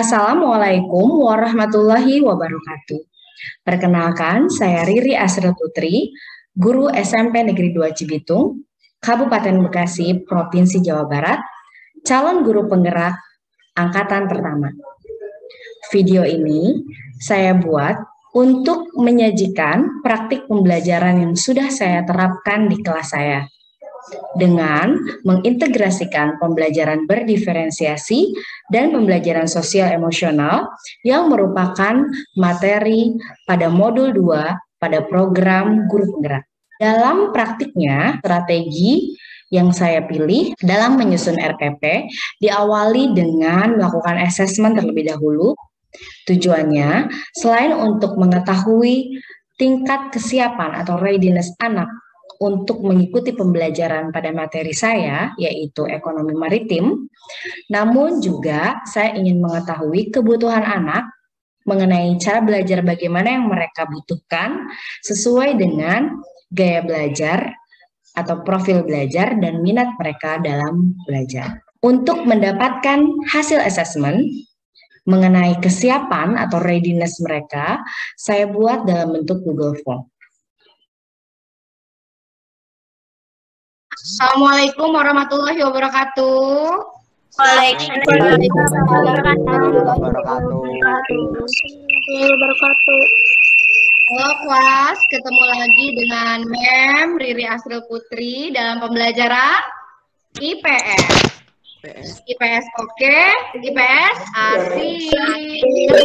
Assalamualaikum warahmatullahi wabarakatuh. Perkenalkan, saya Riri Asra Putri, guru SMP Negeri 2 Cibitung, Kabupaten Bekasi, Provinsi Jawa Barat, calon guru penggerak angkatan pertama. Video ini saya buat untuk menyajikan praktik pembelajaran yang sudah saya terapkan di kelas saya, dengan mengintegrasikan pembelajaran berdiferensiasi dan pembelajaran sosial emosional yang merupakan materi pada modul 2 pada program guru penggerak. Dalam praktiknya, strategi yang saya pilih dalam menyusun RPP diawali dengan melakukan assessment terlebih dahulu. Tujuannya, selain untuk mengetahui tingkat kesiapan atau readiness anak untuk mengikuti pembelajaran pada materi saya, yaitu ekonomi maritim, namun juga saya ingin mengetahui kebutuhan anak mengenai cara belajar bagaimana yang mereka butuhkan sesuai dengan gaya belajar atau profil belajar dan minat mereka dalam belajar. Untuk mendapatkan hasil assessment mengenai kesiapan atau readiness mereka, saya buat dalam bentuk Google Form. Assalamualaikum warahmatullahi wabarakatuh. Waalaikumsalam warahmatullahi wabarakatuh. Halo kelas, ketemu lagi dengan Mem Riri Asril Putri dalam pembelajaran IPS. IPS oke, IPS asik.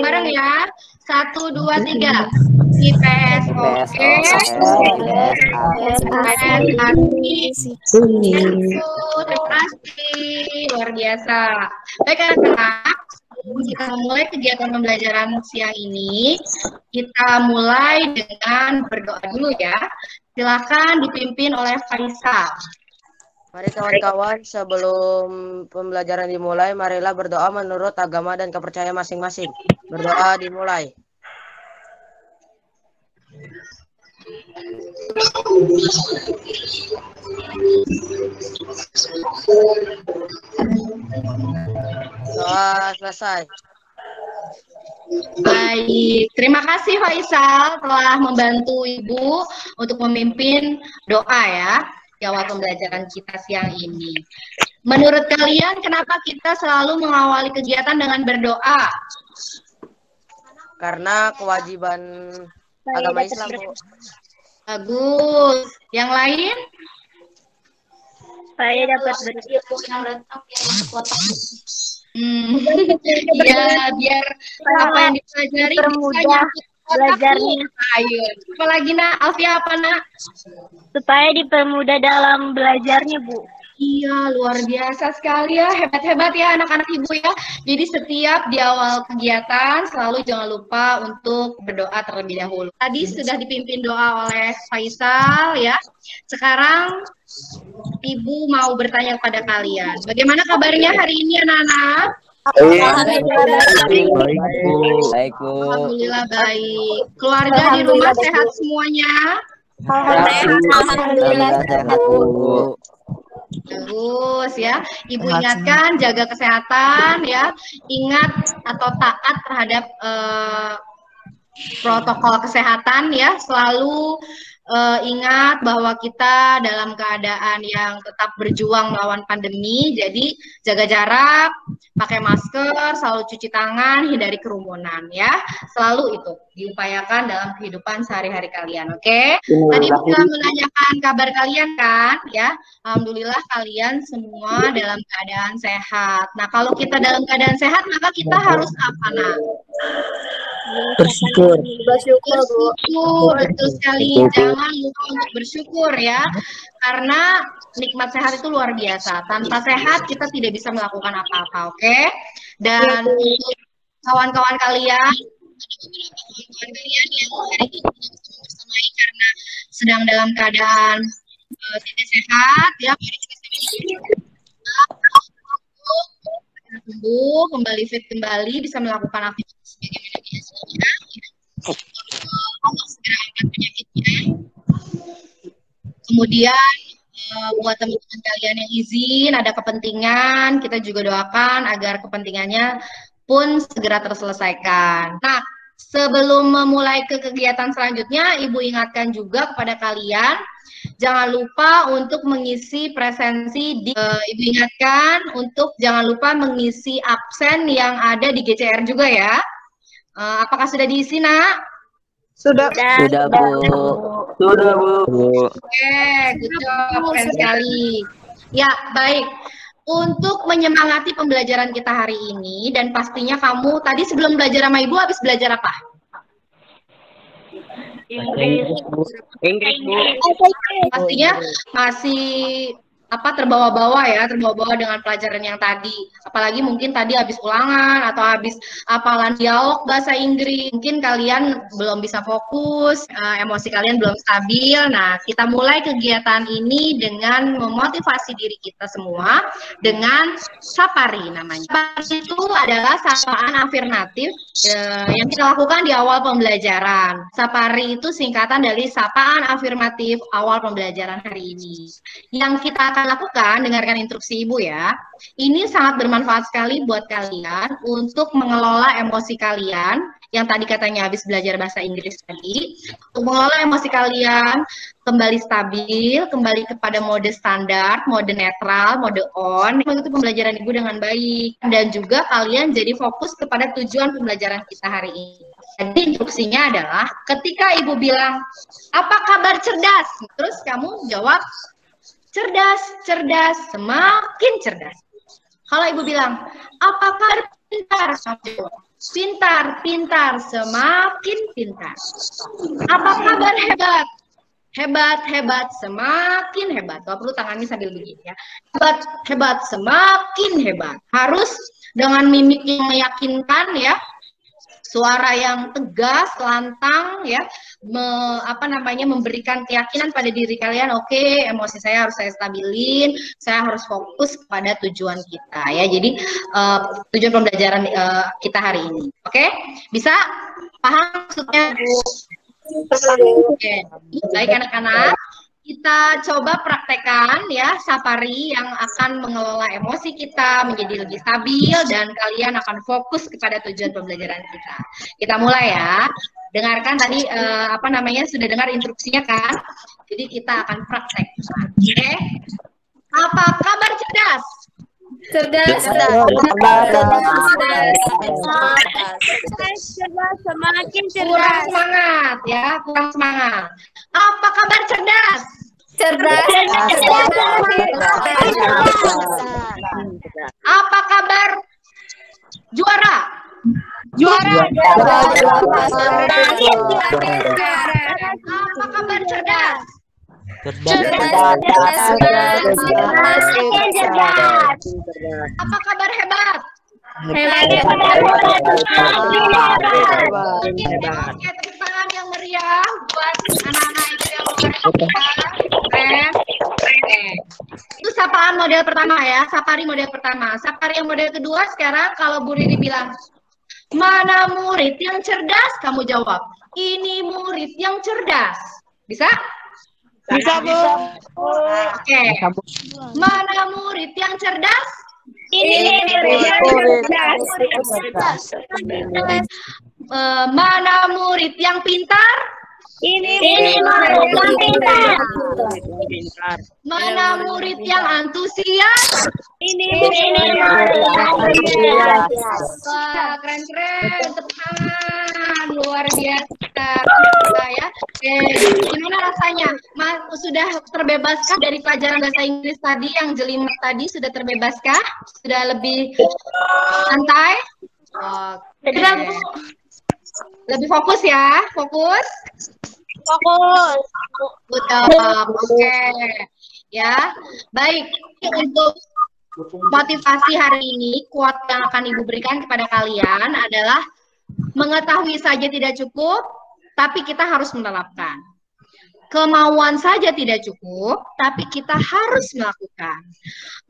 Bareng ya. 1, 2, 3. IPS oke. IPS asik. Terima kasih. Luar biasa. Baik anak-anak, kita mulai kegiatan pembelajaran siang ini. Kita mulai dengan berdoa dulu ya. Silakan dipimpin oleh Faisal. Mari kawan-kawan, sebelum pembelajaran dimulai, marilah berdoa menurut agama dan kepercayaan masing-masing. Berdoa dimulai. Doa selesai. Baik, terima kasih Faisal telah membantu Ibu untuk memimpin doa ya di awal pembelajaran kita siang ini. Menurut kalian kenapa kita selalu mengawali kegiatan dengan berdoa? Karena kewajiban agama Islam, Bu. Bagus. Yang lain? Saya dapat bersyukur. Ya, biar apa yang dipelajari permudah belajarnya. Ayo, apalagi nak, Alfia apa nak? Supaya dipermudah dalam belajarnya, Bu. Iya, luar biasa sekali ya, hebat-hebat ya anak-anak Ibu ya. Jadi setiap di awal kegiatan selalu jangan lupa untuk berdoa terlebih dahulu. Tadi sudah dipimpin doa oleh Faisal ya. Sekarang Ibu mau bertanya kepada kalian. Bagaimana kabarnya hari ini anak-anak? Baik, Bu. Alhamdulillah baik. Keluarga di rumah sehat semuanya? Alhamdulillah sehat, Bu. Bagus ya. Ibu ingatkan jaga kesehatan ya. Ingat atau taat terhadap protokol kesehatan ya. Selalu ingat bahwa kita dalam keadaan yang tetap berjuang melawan pandemi. Jadi jaga jarak, pakai masker, selalu cuci tangan, hindari kerumunan ya. Selalu itu diupayakan dalam kehidupan sehari-hari kalian, oke? Tadi sudah menanyakan kabar kalian kan, ya? Alhamdulillah kalian semua dalam keadaan sehat. Nah, kalau kita dalam keadaan sehat, maka kita harus apa, nah? Bersyukur. Bersyukur, betul sekali. Jangan lupa untuk bersyukur ya, karena nikmat sehat itu luar biasa. Tanpa sehat kita tidak bisa melakukan apa-apa, oke? Dan untuk kawan-kawan kalian, ada beberapa kawan-kawan kalian yang hari ini tidak bisa membersamai karena sedang dalam keadaan tidak sehat, ya. Mari kita tumbuh, kembali fit kembali, bisa melakukan aktivitas sebagaimana biasanya. Allah segera angkat penyakitnya. Kemudian buat teman-teman kalian yang izin, ada kepentingan, kita juga doakan agar kepentingannya pun segera terselesaikan. Nah, sebelum memulai ke kegiatan selanjutnya, Ibu ingatkan juga kepada kalian, jangan lupa untuk mengisi presensi di Ibu ingatkan untuk jangan lupa mengisi absen yang ada di GCR juga ya. Apakah sudah diisi, Nak? Sudah, Bu. Sudah, Bu. Oke, good job, keren sekali. Ya, baik. Untuk menyemangati pembelajaran kita hari ini, dan pastinya kamu tadi sebelum belajar sama Ibu habis belajar apa? Inggris. Inggris, Bu. Pastinya masih terbawa-bawa ya, terbawa-bawa dengan pelajaran yang tadi. Apalagi mungkin tadi habis ulangan atau habis hafalan dialog bahasa Inggris. Mungkin kalian belum bisa fokus, emosi kalian belum stabil. Nah, kita mulai kegiatan ini dengan memotivasi diri kita semua dengan sapari namanya. Sapari itu adalah sapaan afirmatif yang kita lakukan di awal pembelajaran. Sapari itu singkatan dari sapaan afirmatif awal pembelajaran hari ini. Yang kita akan lakukan, dengarkan instruksi Ibu ya. Ini sangat bermanfaat sekali buat kalian untuk mengelola emosi kalian yang tadi katanya habis belajar bahasa Inggris tadi. Untuk mengelola emosi kalian kembali stabil, kembali kepada mode standar, mode netral, mode on. Mengikuti pembelajaran Ibu dengan baik dan juga kalian jadi fokus kepada tujuan pembelajaran kita hari ini. Jadi instruksinya adalah ketika Ibu bilang, "Apa kabar cerdas?" Terus kamu jawab, cerdas, cerdas, semakin cerdas. Kalau Ibu bilang, apa kabar pintar? Pintar, pintar, semakin pintar. Apa kabar hebat? Hebat, hebat, semakin hebat. Kalau perlu tangannya sambil begini ya. Hebat, hebat, semakin hebat. Harus dengan mimik yang meyakinkan ya. Suara yang tegas, lantang, ya, memberikan keyakinan pada diri kalian. Oke, emosi saya harus saya stabilin, saya harus fokus kepada tujuan kita, ya. Jadi tujuan pembelajaran kita hari ini, oke? Bisa paham maksudnya? Oke, baik anak-anak. Kita coba praktekkan ya sapari yang akan mengelola emosi kita menjadi lebih stabil dan kalian akan fokus kepada tujuan pembelajaran kita. Kita mulai ya. Dengarkan tadi sudah dengar instruksinya kan? Jadi kita akan praktek. Oke. Apa kabar cerdas? Cerdas. Semakin cerdas. Kurang semangat ya, kurang semangat. Apa kabar cerdas? Cerdas. Apa kabar juara? Juara. Apa kabar cerdas? Apa kabar hebat? Oke, tepuk tangan yang meriah buat anak-anak yang keren. Itu sapaan model pertama ya, sapari model pertama. Sapari yang model kedua sekarang kalau Bu Riri bilang, mana murid yang cerdas? Kamu jawab, ini murid yang cerdas. Bisa? Bisa, Bu. Oke. Mana murid yang cerdas? Ini Mana murid yang pintar? Ini murid yang pintar. Mana murid yang antusias? Ini murid yang pintar. Wah, keren-keren, tepuk tangan, luar biasa ya. Gimana rasanya? Sudah terbebaskah dari pelajaran bahasa Inggris tadi yang jelimet tadi? Sudah terbebaskah? Sudah lebih santai? Lebih fokus ya, fokus. Oke. Ya, baik. Untuk motivasi hari ini, quote yang akan Ibu berikan kepada kalian adalah mengetahui saja tidak cukup, tapi kita harus menerapkan. Kemauan saja tidak cukup, tapi kita harus melakukan.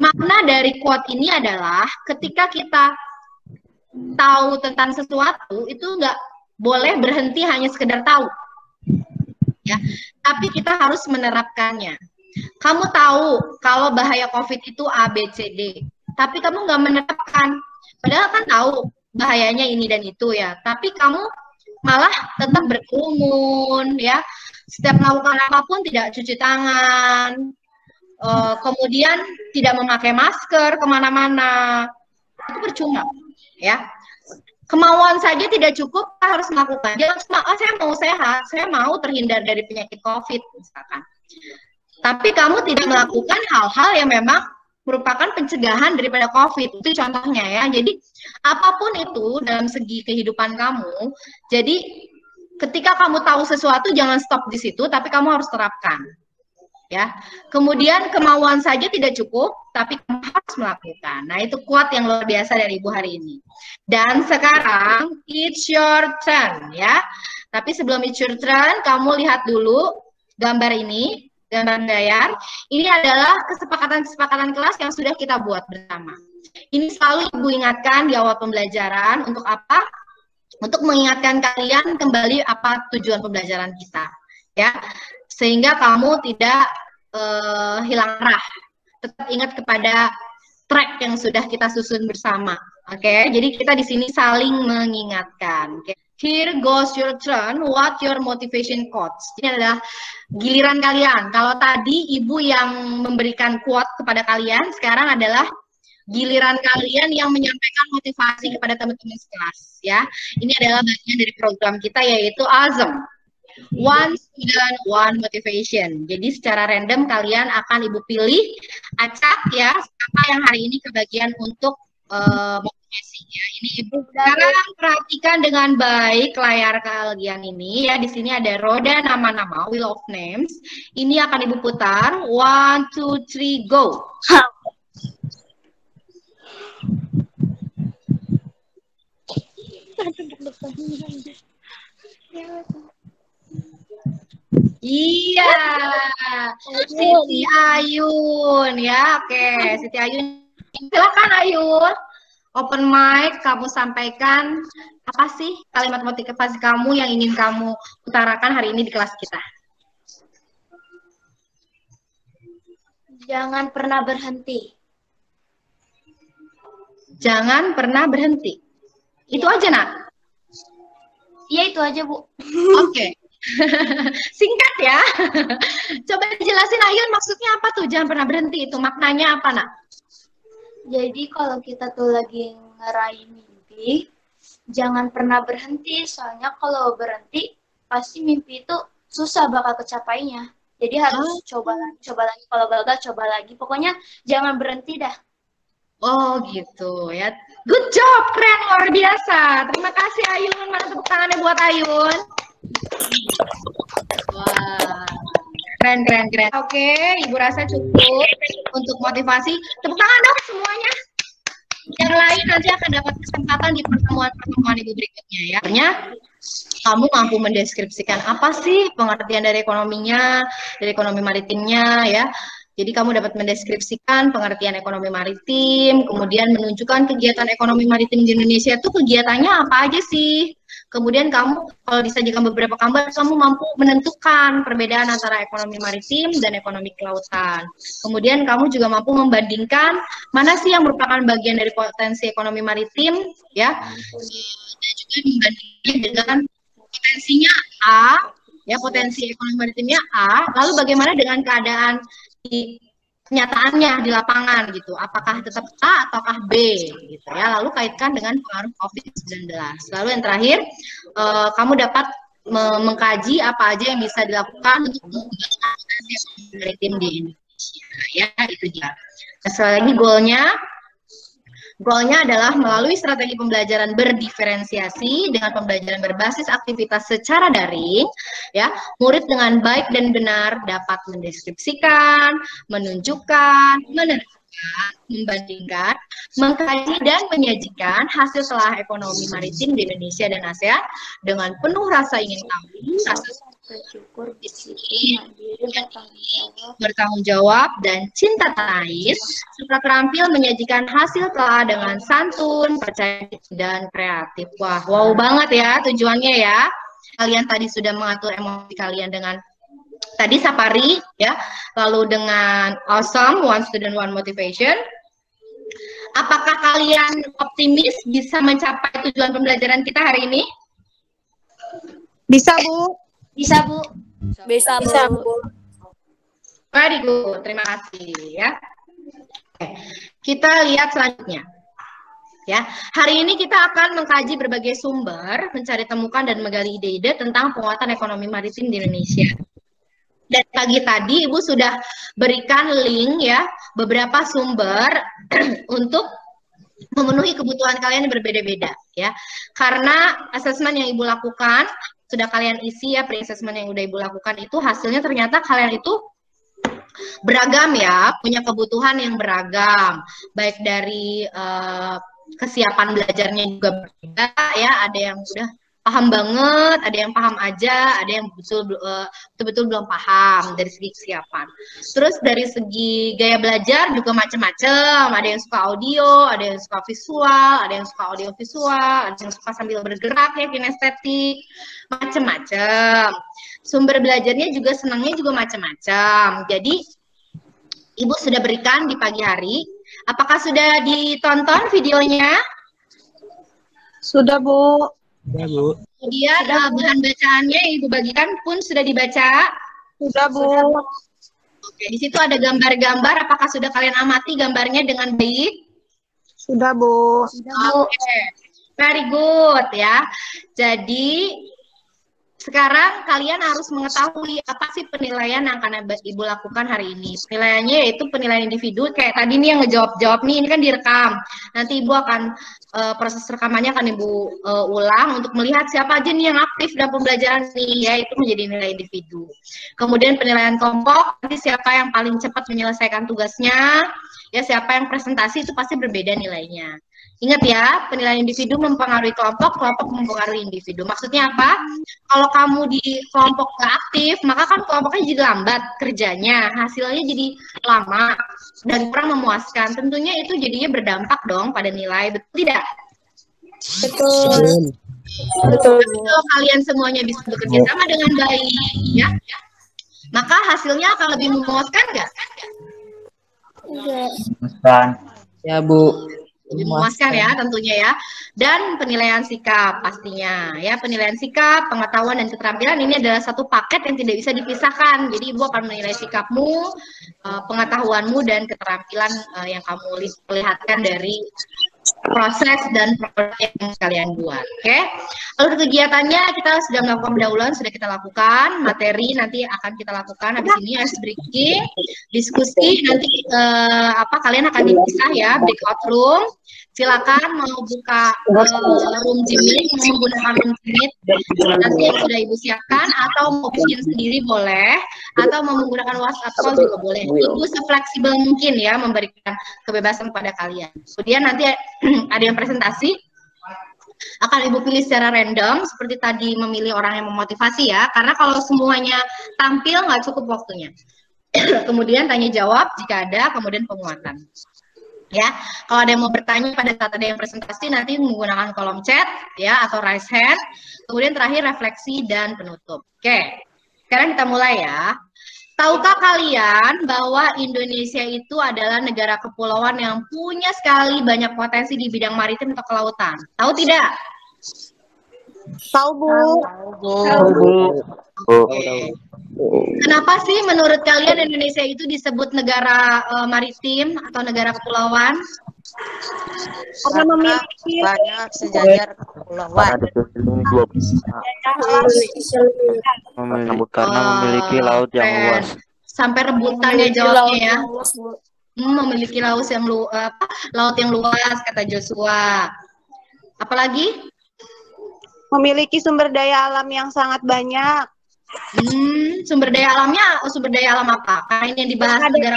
Makna dari quote ini adalah ketika kita tahu tentang sesuatu, itu nggak boleh berhenti hanya sekedar tahu. Ya, tapi kita harus menerapkannya. Kamu tahu kalau bahaya COVID itu A, B, C, D, tapi kamu nggak menerapkan. Padahal kan tahu bahayanya ini dan itu ya, tapi kamu malah tetap berkerumun ya, setiap melakukan apapun tidak cuci tangan, kemudian tidak memakai masker kemana-mana, itu percuma ya. Kemauan saja tidak cukup, kita harus melakukan. Jangan cuma, saya mau sehat, saya mau terhindar dari penyakit COVID misalkan. Tapi kamu tidak melakukan hal-hal yang memang merupakan pencegahan daripada COVID. Itu contohnya ya. Jadi apapun itu dalam segi kehidupan kamu, jadi ketika kamu tahu sesuatu jangan stop di situ, tapi kamu harus terapkan. Ya, kemudian kemauan saja tidak cukup, tapi kamu harus melakukan. Nah, itu quote yang luar biasa dari Ibu hari ini. Dan sekarang it's your turn ya. Tapi sebelum it's your turn, kamu lihat dulu gambar ini, gambar layar. Ini adalah kesepakatan-kesepakatan kelas yang sudah kita buat bersama. Ini selalu Ibu ingatkan di awal pembelajaran untuk apa? Untuk mengingatkan kalian kembali apa tujuan pembelajaran kita, ya. Sehingga kamu tidak hilang arah. Tetap ingat kepada track yang sudah kita susun bersama. Oke, jadi kita di sini saling mengingatkan. Okay. Here goes your turn. What your motivation quotes? Ini adalah giliran kalian. Kalau tadi Ibu yang memberikan quote kepada kalian, sekarang adalah giliran kalian yang menyampaikan motivasi kepada teman-teman sekelas. Ya, ini adalah bagian dari program kita yaitu ASM. One student, one motivation. Jadi secara random kalian akan Ibu pilih acak ya, siapa yang hari ini kebagian untuk motivasi ya. Ini Ibu sekarang perhatikan dengan baik layar kalian ini ya. Di sini ada roda nama-nama, wheel of names. Ini akan Ibu putar. 1, 2, 3, go. Iya, Siti Ayun ya, oke, Siti Ayun, silakan Ayun, open mic, kamu sampaikan apa sih kalimat motivasi kamu yang ingin kamu utarakan hari ini di kelas kita? Jangan pernah berhenti. Jangan pernah berhenti. Itu aja, Nak? Iya, itu aja, Bu. Oke. Singkat ya. Coba dijelasin Ayun maksudnya apa tuh jangan pernah berhenti, itu maknanya apa Nak? Jadi kalau kita tuh lagi ngeraih mimpi, jangan pernah berhenti, soalnya kalau berhenti pasti mimpi itu susah bakal kecapainya. Jadi harus coba lagi, kalau gagal coba lagi. Pokoknya jangan berhenti dah. Oh gitu ya. Good job, keren, luar biasa. Terima kasih Ayun, mana tepuk tangannya buat Ayun. Wah, keren. Oke, Ibu rasa cukup untuk motivasi. Tepuk tangan dong semuanya. Yang lain nanti akan dapat kesempatan di pertemuan-pertemuan Ibu berikutnya ya. Artinya kamu mampu mendeskripsikan apa sih pengertian dari ekonominya, dari ekonomi maritimnya ya. Jadi kamu dapat mendeskripsikan pengertian ekonomi maritim, kemudian menunjukkan kegiatan ekonomi maritim di Indonesia itu kegiatannya apa aja sih. Kemudian kamu kalau disajikan beberapa gambar, kamu mampu menentukan perbedaan antara ekonomi maritim dan ekonomi kelautan. Kemudian kamu juga mampu membandingkan mana sih yang merupakan bagian dari potensi ekonomi maritim, ya, dan juga membandingkan dengan potensinya A, ya potensi ekonomi maritimnya A. Lalu bagaimana dengan keadaan di kenyataannya di lapangan gitu, apakah tetap A ataukah B gitu ya, lalu kaitkan dengan pengaruh COVID-19. Lalu yang terakhir, kamu dapat mengkaji apa aja yang bisa dilakukan untuk mengembangkan potensi ekonomi maritim di Indonesia ya, itu dia. Nah, sekali lagi goalnya adalah melalui strategi pembelajaran berdiferensiasi dengan pembelajaran berbasis aktivitas secara daring, ya, murid dengan baik dan benar dapat mendeskripsikan, menunjukkan, menerangkan, membandingkan, mengkaji dan menyajikan hasil telah ekonomi maritim di Indonesia dan ASEAN dengan penuh rasa ingin tahu, rasa bersyukur, disiplin, bertanggung jawab dan cinta tanah air, serta terampil menyajikan hasil telah dengan santun, percaya dan kreatif. Wah, wow banget ya tujuannya ya. Kalian tadi sudah mengatur emosi kalian dengan tadi Sapari ya, lalu dengan Awesome, One Student One Motivation. Apakah kalian optimis bisa mencapai tujuan pembelajaran kita hari ini? Bisa, Bu. Bisa, Bu. Bisa, Bu. Very good, terima kasih ya. Oke, kita lihat selanjutnya. Ya, hari ini kita akan mengkaji berbagai sumber, mencari temukan dan menggali ide-ide tentang penguatan ekonomi maritim di Indonesia. Dan pagi tadi Ibu sudah berikan link ya, beberapa sumber untuk memenuhi kebutuhan kalian yang berbeda-beda ya. Karena asesmen yang Ibu lakukan, sudah kalian isi ya, pre-assessment yang udah Ibu lakukan itu hasilnya ternyata kalian itu beragam ya, punya kebutuhan yang beragam, baik dari kesiapan belajarnya juga berbeda ya, ada yang udah paham banget, ada yang paham aja, ada yang betul-betul belum paham dari segi kesiapan. Terus dari segi gaya belajar juga macam-macam, ada yang suka audio, ada yang suka visual, ada yang suka audio visual, ada yang suka sambil bergerak ya, kinestetik, macam-macam. Sumber belajarnya juga senangnya juga macam-macam. Jadi Ibu sudah berikan di pagi hari. Apakah sudah ditonton videonya? Sudah, Bu. Ya, Bu. Kemudian bahan bacaannya yang Ibu bagikan pun sudah dibaca? Sudah, Bu. Oke, di situ ada gambar-gambar. Apakah sudah kalian amati gambarnya dengan baik? Sudah, Bu. Oke, very good ya. Jadi sekarang kalian harus mengetahui apa sih penilaian yang akan Ibu lakukan hari ini. Penilaiannya yaitu penilaian individu, kayak tadi nih yang ngejawab-jawab nih, ini kan direkam. Nanti Ibu akan, proses rekamannya akan Ibu ulang untuk melihat siapa aja nih yang aktif dalam pembelajaran nih, ya, itu menjadi nilai individu. Kemudian penilaian kelompok, nanti siapa yang paling cepat menyelesaikan tugasnya, ya siapa yang presentasi itu pasti berbeda nilainya. Ingat ya, penilaian individu mempengaruhi kelompok, kelompok mempengaruhi individu. Maksudnya apa? Kalau kamu di kelompok nggak aktif, maka kan kelompoknya jadi lambat kerjanya, hasilnya jadi lama dan kurang memuaskan. Tentunya itu jadinya berdampak dong pada nilai, betul tidak? Betul. Betul. Tapi kalau kalian semuanya bisa bekerja sama dengan baik, ya, maka hasilnya akan lebih memuaskan nggak? Ya, Bu. Lebih memuaskan ya tentunya ya. Dan penilaian sikap pastinya ya, penilaian sikap, pengetahuan dan keterampilan ini adalah satu paket yang tidak bisa dipisahkan. Jadi Ibu akan menilai sikapmu, pengetahuanmu dan keterampilan yang kamu perlihatkan dari proses dan produk yang kalian buat. Oke. Lalu kegiatannya kita sudah melakukan pendahuluan, sudah kita lakukan, materi nanti akan kita lakukan habis ini ice breaking, diskusi nanti kalian akan dipisah ya, breakout room. Silakan mau buka room Jimmy, mau menggunakan room Jimmy nanti yang sudah Ibu siapkan, atau mau bikin sendiri boleh, atau mau menggunakan WhatsApp call juga boleh. Ibu sefleksibel mungkin ya memberikan kebebasan kepada kalian. Kemudian nanti ada yang presentasi, akan Ibu pilih secara random, seperti tadi memilih orang yang memotivasi ya, karena kalau semuanya tampil nggak cukup waktunya. Kemudian tanya jawab jika ada, kemudian penguatan. Ya, kalau ada yang mau bertanya pada saat ada yang presentasi nanti menggunakan kolom chat ya atau raise hand. Kemudian terakhir refleksi dan penutup. Oke, sekarang kita mulai ya. Tahukah kalian bahwa Indonesia itu adalah negara kepulauan yang punya sekali banyak potensi di bidang maritim atau kelautan? Tahu tidak? Tahu, Bu. Tahu, Bu. Oke. Kenapa sih menurut kalian Indonesia itu disebut negara maritim atau negara kepulauan? Karena memiliki banyak sejajar kepulauan. Karena memiliki laut yang luas. Sampai rebutan ya jawabnya ya. Memiliki laut yang luas kata Joshua. Apalagi? memiliki sumber daya alam yang sangat banyak. Sumber daya alamnya, sumber daya alam apa? Karena ini yang dibahas negara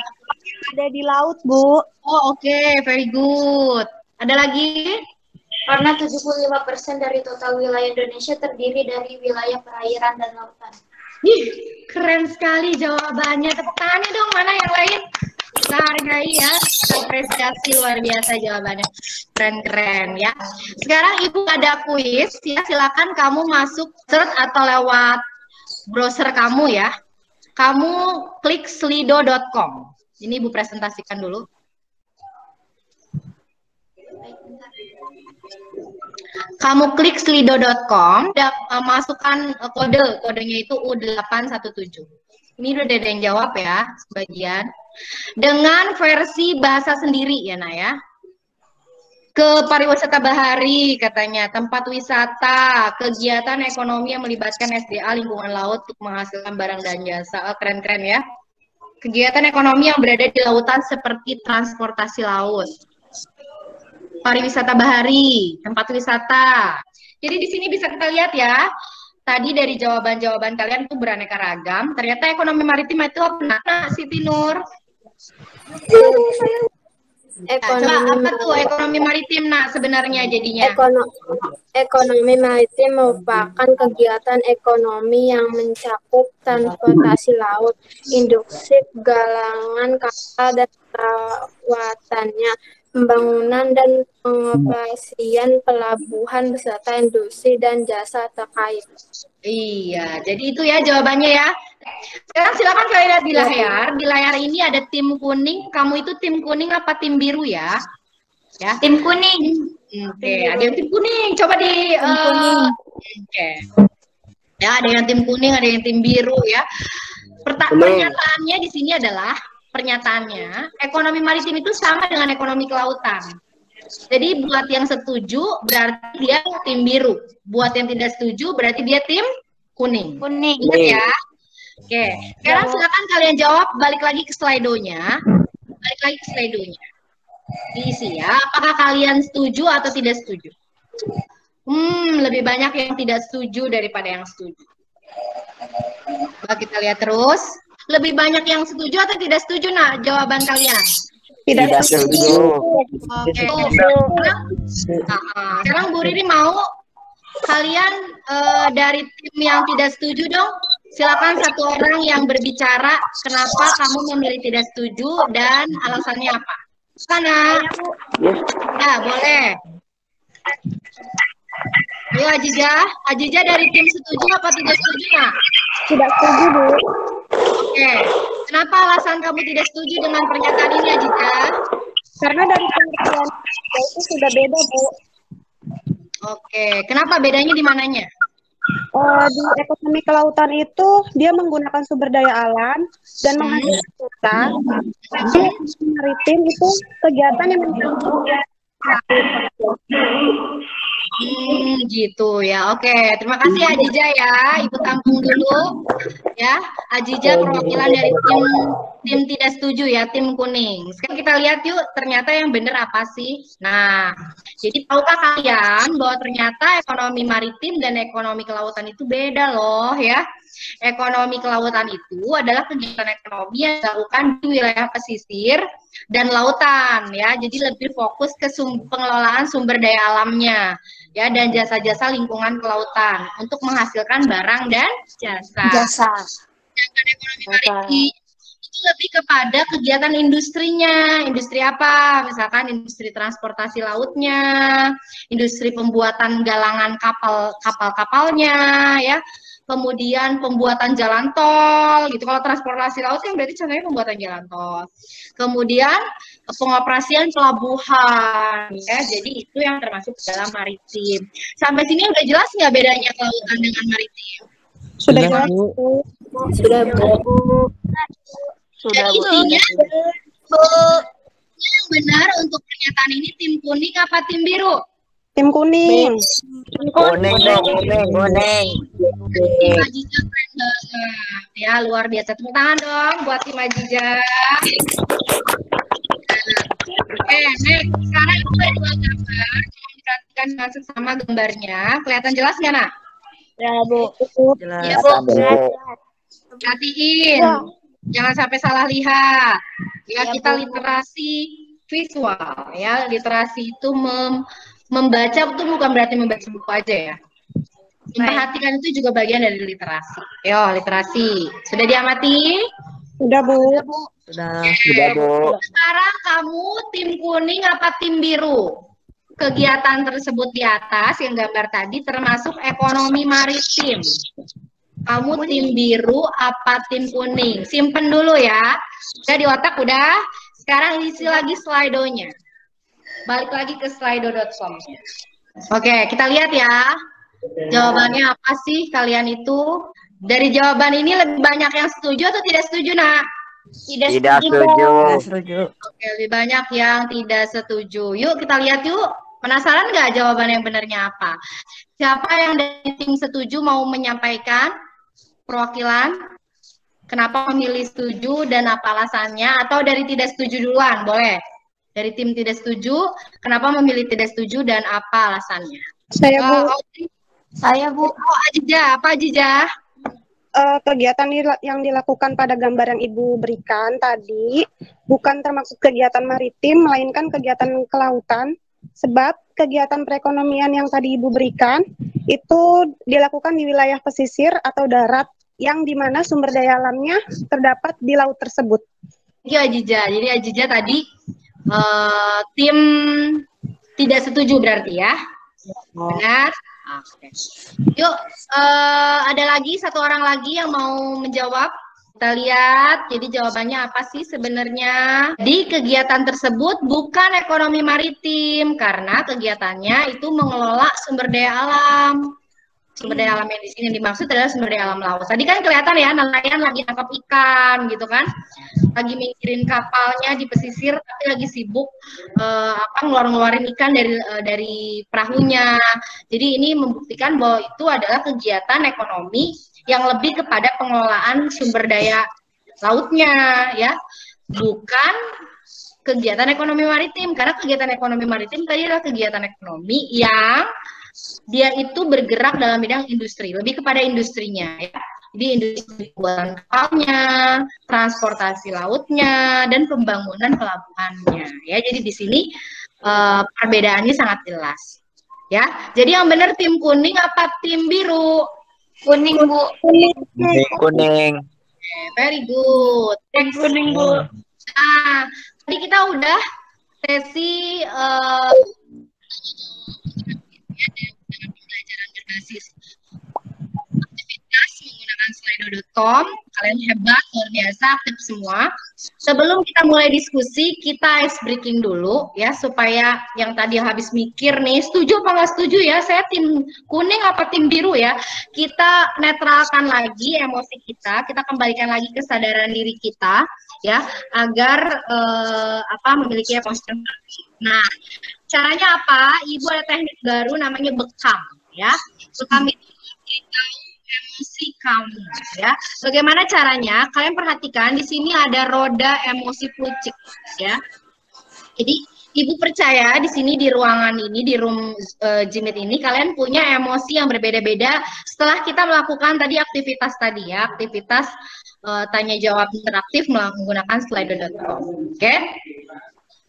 ada di laut, Bu. Oh, oke, very good. Ada lagi? Karena 75% dari total wilayah Indonesia terdiri dari wilayah perairan dan lautan. Ih, keren sekali jawabannya. Tepuk tangannya dong, mana yang lain? Kita hargai ya, apresiasi luar biasa jawabannya. Keren-keren ya. Sekarang Ibu ada kuis ya, silakan kamu masuk search atau lewat browser kamu ya. Kamu klik slido.com. Ini Ibu presentasikan dulu. Kamu klik slido.com, masukkan kodenya itu U817. Ini udah ada yang jawab ya, sebagian. Dengan versi bahasa sendiri ya, Nak ya. Ke pariwisata bahari katanya, tempat wisata, kegiatan ekonomi yang melibatkan SDA lingkungan laut untuk menghasilkan barang dan jasa. Keren-keren ya. Kegiatan ekonomi yang berada di lautan seperti transportasi laut. Pariwisata bahari, tempat wisata. Jadi di sini bisa kita lihat ya, tadi dari jawaban-jawaban kalian itu beraneka ragam. Ternyata ekonomi maritim itu apa, Siti Nur? Coba apa tuh ekonomi maritim, nah sebenarnya jadinya? Ekonomi maritim merupakan kegiatan ekonomi yang mencakup transportasi laut, industri galangan kapal dan perawatannya, pembangunan dan pengoperasian pelabuhan beserta industri dan jasa terkait. Iya, jadi itu ya jawabannya ya. Sekarang silakan kalian lihat di layar. Di layar ini ada tim kuning. Kamu itu tim kuning apa tim biru ya? Ya. Tim kuning. Oke, ada yang tim kuning. Coba di Oke. Ya, ada yang tim kuning, ada yang tim biru ya. Pernyataannya di sini adalah pernyataannya ekonomi maritim itu sama dengan ekonomi kelautan. Jadi buat yang setuju berarti dia tim biru. Buat yang tidak setuju berarti dia tim kuning. Kuning. Ingat ya. Oke, sekarang silakan kalian jawab, balik lagi ke slide-nya. Balik lagi ke slide-nya. Diisi ya, apakah kalian setuju atau tidak setuju? Lebih banyak yang tidak setuju daripada yang setuju. Coba kita lihat terus. Lebih banyak yang setuju atau tidak setuju, nah jawaban kalian? Tidak setuju. Oke. Sekarang Bu Riri mau kalian dari tim yang tidak setuju dong. Silakan satu orang yang berbicara kenapa kamu memilih tidak setuju dan alasannya apa. Sana. Ya, boleh. Ayo Ajija dari tim setuju apa tidak setuju, Nak? Tidak setuju, Bu. Oke. Kenapa alasan kamu tidak setuju dengan pernyataan ini, Ajija? Karena dari pengertian itu sudah beda, Bu. Oke. Kenapa bedanya di mananya? Di ekonomi kelautan itu dia menggunakan sumber daya alam dan menghasilkan hutan. Di ekonomi maritim itu kegiatan yang Gitu ya. Oke, terima kasih Ajija ya. Ibu tampung dulu. Ya, Ajija perwakilan dari tim tidak setuju ya, tim kuning. Sekarang kita lihat yuk, ternyata yang benar apa sih? Nah, jadi tahukah kalian bahwa ternyata ekonomi maritim dan ekonomi kelautan itu beda loh ya. Ekonomi kelautan itu adalah kegiatan ekonomi yang dilakukan di wilayah pesisir dan lautan ya. Jadi lebih fokus ke pengelolaan sumber daya alamnya ya dan jasa-jasa lingkungan kelautan untuk menghasilkan barang dan jasa. Sedangkan ekonomi maritim itu lebih kepada kegiatan industrinya. Industri apa? Misalkan industri transportasi lautnya, industri pembuatan galangan kapal-kapalnya ya. Kemudian pembuatan jalan tol gitu. Kalau transportasi laut yang berarti contohnya pembuatan jalan tol. Kemudian pengoperasian pelabuhan ya. Jadi itu yang termasuk dalam maritim. Sampai sini udah jelas nggak bedanya kelautan dengan maritim? sudah jelas. Sudah, Bu. Jadi intinya yang benar untuk pernyataan ini tim kuning apa tim biru? Tim kuning. Kuning. Tim Ajija keren banget ya, luar biasa. Tepuk tangan dong buat tim Ajija. Oke, next. Sekarang itu ada dua gambar. Perhatikan dengan seksama gambarnya. Kelihatan jelas nggak, Nak? Ya, Bu. Jelas. Iya, Bu. Perhatiin. Jangan sampai salah lihat. Ya, kita literasi visual. Ya, literasi itu membaca itu bukan berarti membaca buku aja ya. Memperhatikan itu juga bagian dari literasi. Yo, literasi. Sudah diamati? Sudah, Bu. Sudah. Bu. Sekarang kamu tim kuning apa tim biru? Kegiatan tersebut di atas yang gambar tadi termasuk ekonomi maritim. Kamu tim biru apa tim kuning? Simpen dulu ya. Udah di otak udah. Sekarang isi lagi Slido-nya. Balik lagi ke slido.com. Oke, kita lihat ya. Jawabannya apa sih kalian itu? Dari jawaban ini lebih banyak yang setuju atau tidak setuju, Nak? Tidak setuju. Tidak setuju. Oke, lebih banyak yang tidak setuju. Yuk kita lihat yuk. Penasaran nggak jawaban yang benarnya apa? Siapa yang dari tim setuju mau menyampaikan perwakilan? Kenapa memilih setuju dan apa alasannya? Atau dari tidak setuju duluan, boleh? Dari tim tidak setuju, kenapa memilih tidak setuju dan apa alasannya? Saya, Bu. Saya, Bu. Oh, Ajijah, apa Ajijah? Kegiatan yang dilakukan pada gambar yang Ibu berikan tadi bukan termasuk kegiatan maritim, melainkan kegiatan kelautan, sebab kegiatan perekonomian yang tadi Ibu berikan itu dilakukan di wilayah pesisir atau darat yang dimana sumber daya alamnya terdapat di laut tersebut. Iya Ajijah, jadi Ajijah tadi tim tidak setuju berarti ya? Benar? Oke. Yuk, ada lagi satu orang lagi yang mau menjawab. Kita lihat, jadi jawabannya apa sih sebenarnya? Di kegiatan tersebut bukan ekonomi maritim, karena kegiatannya itu mengelola sumber daya alam. Sumber daya alam yang di sini dimaksud adalah sumber daya alam laut. Tadi kan kelihatan ya, nelayan lagi tangkap ikan gitu kan, lagi mikirin kapalnya di pesisir, tapi lagi sibuk ngeluarin ikan dari perahunya. Jadi ini membuktikan bahwa itu adalah kegiatan ekonomi yang lebih kepada pengelolaan sumber daya lautnya, ya, bukan kegiatan ekonomi maritim. Karena kegiatan ekonomi maritim tadi adalah kegiatan ekonomi yang dia itu bergerak dalam bidang industri, lebih kepada industrinya ya. Jadi industri pembuatan kapalnya, transportasi lautnya, dan pembangunan pelabuhannya ya. Jadi di sini perbedaannya sangat jelas ya. Jadi yang benar tim kuning apa tim biru? Kuning, Bu. Kuning. Very good. Kuning, Bu. Nah, tadi kita udah sesi dengan pembelajaran berbasis aktivitas menggunakan slido.com. Kalian hebat, luar biasa, aktif semua. Sebelum kita mulai diskusi, kita ice breaking dulu ya, supaya yang tadi habis mikir nih, setuju apa nggak setuju ya, saya tim kuning apa tim biru ya, kita netralkan lagi emosi kita kembalikan lagi kesadaran diri kita ya, agar memiliki emosi. Nah, caranya apa? Ibu ada teknik baru namanya bekam ya. Bekam itu memberitahu emosi kamu ya. Bagaimana caranya? Kalian perhatikan di sini ada roda emosi pucik ya. Jadi Ibu percaya di sini di ruangan ini, di room Jimit ini, kalian punya emosi yang berbeda-beda setelah kita melakukan tadi aktivitas tadi ya, aktivitas tanya jawab interaktif menggunakan slido.com. Oke?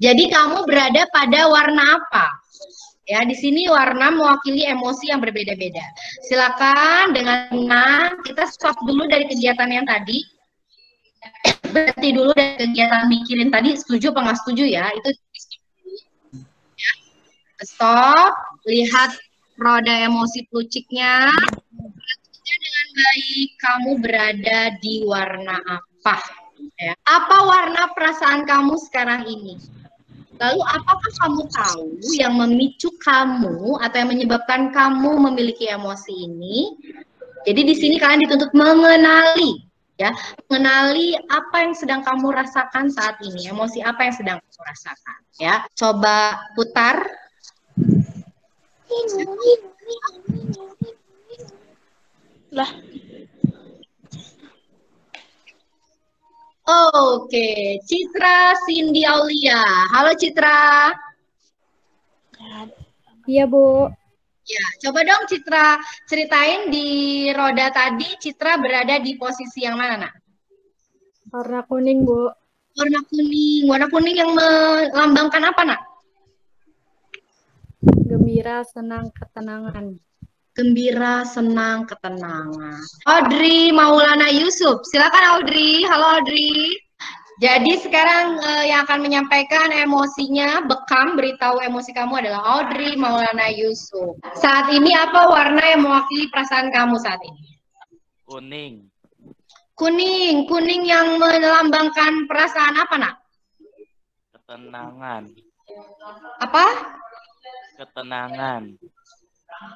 Jadi kamu berada pada warna apa? Ya, di sini warna mewakili emosi yang berbeda-beda. Silakan dengan tenang, kita stop dulu dari kegiatan yang tadi. Berhenti dulu dari kegiatan mikirin tadi, setuju apa nggak setuju ya? Itu stop dulu. Ya. Stop, lihat roda emosi puciknya. Perhatikan dengan baik, kamu berada di warna apa? Ya. Apa warna perasaan kamu sekarang ini? Lalu apakah kamu tahu yang memicu kamu atau yang menyebabkan kamu memiliki emosi ini? Jadi di sini kalian dituntut mengenali, ya, mengenali apa yang sedang kamu rasakan saat ini, emosi apa yang sedang kamu rasakan, ya. Coba putar. Lah. Oke, Citra Cindy Aulia. Halo Citra. Iya, Bu. Ya, coba dong Citra ceritain di roda tadi Citra berada di posisi yang mana, Nak? Warna kuning, Bu. Warna kuning. Warna kuning yang melambangkan apa, Nak? Gembira, senang, ketenangan. Gembira, senang, ketenangan. Audrey Maulana Yusuf. Silakan Audrey. Halo Audrey. Jadi sekarang yang akan menyampaikan emosinya, bekam, beritahu emosi kamu adalah Audrey Maulana Yusuf. Saat ini apa warna yang mewakili perasaan kamu saat ini? Kuning. Kuning. Kuning yang melambangkan perasaan apa, Nak? Ketenangan. Apa? Ketenangan.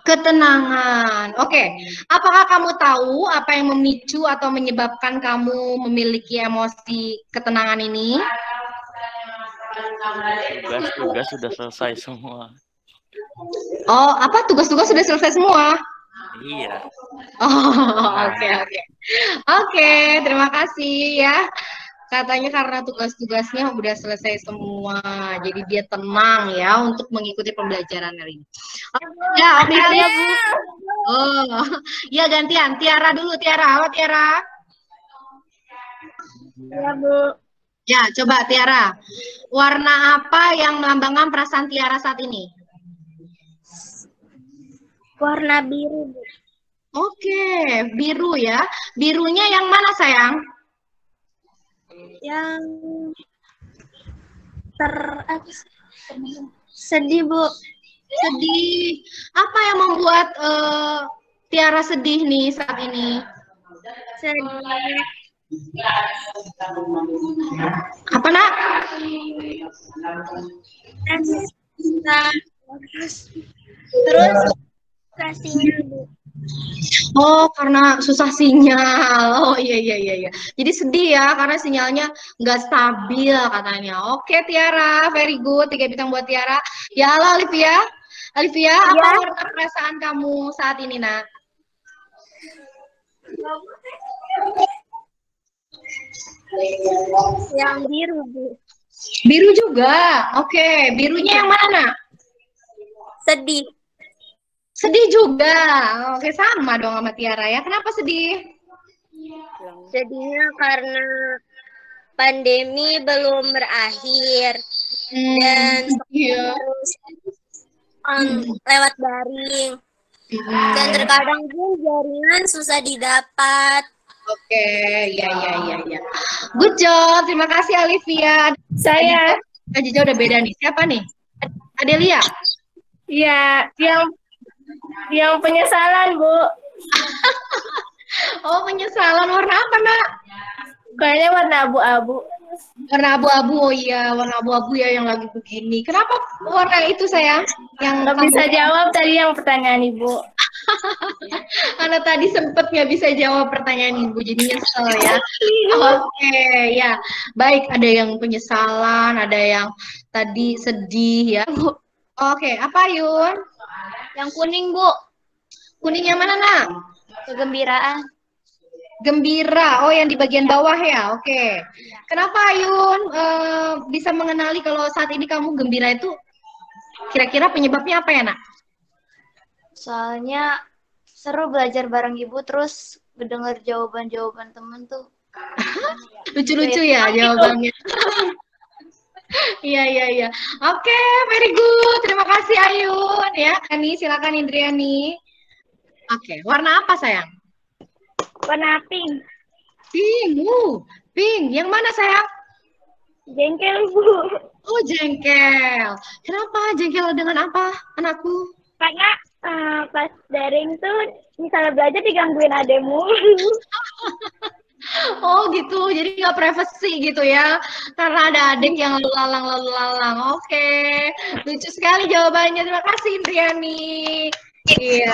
Ketenangan. Oke. Apakah kamu tahu apa yang memicu atau menyebabkan kamu memiliki emosi ketenangan ini? Tugas-tugas sudah selesai semua. Oh, apa tugas-tugas sudah selesai semua? Iya. Oh, oke. Oke, terima kasih ya. Katanya karena tugas-tugasnya udah selesai semua, jadi dia tenang ya untuk mengikuti pembelajaran hari ini. Ya, oke ya, Bu. Oh, ya gantian. Tiara dulu, Tiara. Halo, Tiara. Ya, Bu. Ya, coba Tiara. Warna apa yang melambangkan perasaan Tiara saat ini? Warna biru, Bu. Oke, biru ya. Birunya yang mana, sayang? Yang sedih, Bu. Sedih. Apa yang membuat Tiara sedih nih saat ini? Sedih. Apa, Nak? Terus kasihnya, Bu. Oh, karena susah sinyal. Oh, iya. Jadi sedih ya, karena sinyalnya nggak stabil katanya. Oke, Tiara, very good. 3 bintang buat Tiara. Ya, halo, Olivia. Olivia, apa warna perasaan kamu saat ini, Nak? Yang biru, Bu. Biru juga. Oke, birunya yang mana? Sedih. Sedih juga. Oke, sama dong sama Tiara ya. Kenapa sedih? Sedihnya karena pandemi belum berakhir dan Iya. harus lewat daring. Dan terkadang pun jaringan susah didapat. Oke, ya. Good job, terima kasih Olivia. Saya. Aja udah beda nih. Siapa nih? Adelia. Iya, yang penyesalan, Bu. Oh, penyesalan warna apa, Nak? Kayaknya warna abu-abu. Warna abu-abu, oh iya, warna abu-abu ya yang lagi begini. Kenapa warna itu, sayang? Yang Nggak bisa jawab tadi yang pertanyaan Ibu. Karena tadi sempet nggak bisa jawab pertanyaan Ibu, jadi nyesel ya. Oke, ya. Baik, ada yang penyesalan, ada yang tadi sedih ya. Oke, apa Yun? Yang kuning, Bu. Kuning yang mana, Nak? Kegembiraan. Gembira, oh yang di bagian bawah ya, oke. Kenapa Yun bisa mengenali kalau saat ini kamu gembira itu? Kira-kira penyebabnya apa ya, Nak? Soalnya seru belajar bareng Ibu, terus mendengar jawaban-jawaban temen tuh. Lucu-lucu ya jawabannya. Iya. Oke, very good. Terima kasih Ayun ya. Ani, silakan Indriani. Oke, warna apa sayang? Warna pink. Pink. Yang mana sayang? Jengkel, Bu. Oh, jengkel. Kenapa jengkel dengan apa, anakku? Karena pas daring tuh misalnya belajar digangguin ademu. Oh gitu, jadi nggak privacy gitu ya, karena ada adik yang lalu lalang. Oke, lucu sekali jawabannya. Terima kasih Indriani. Iya.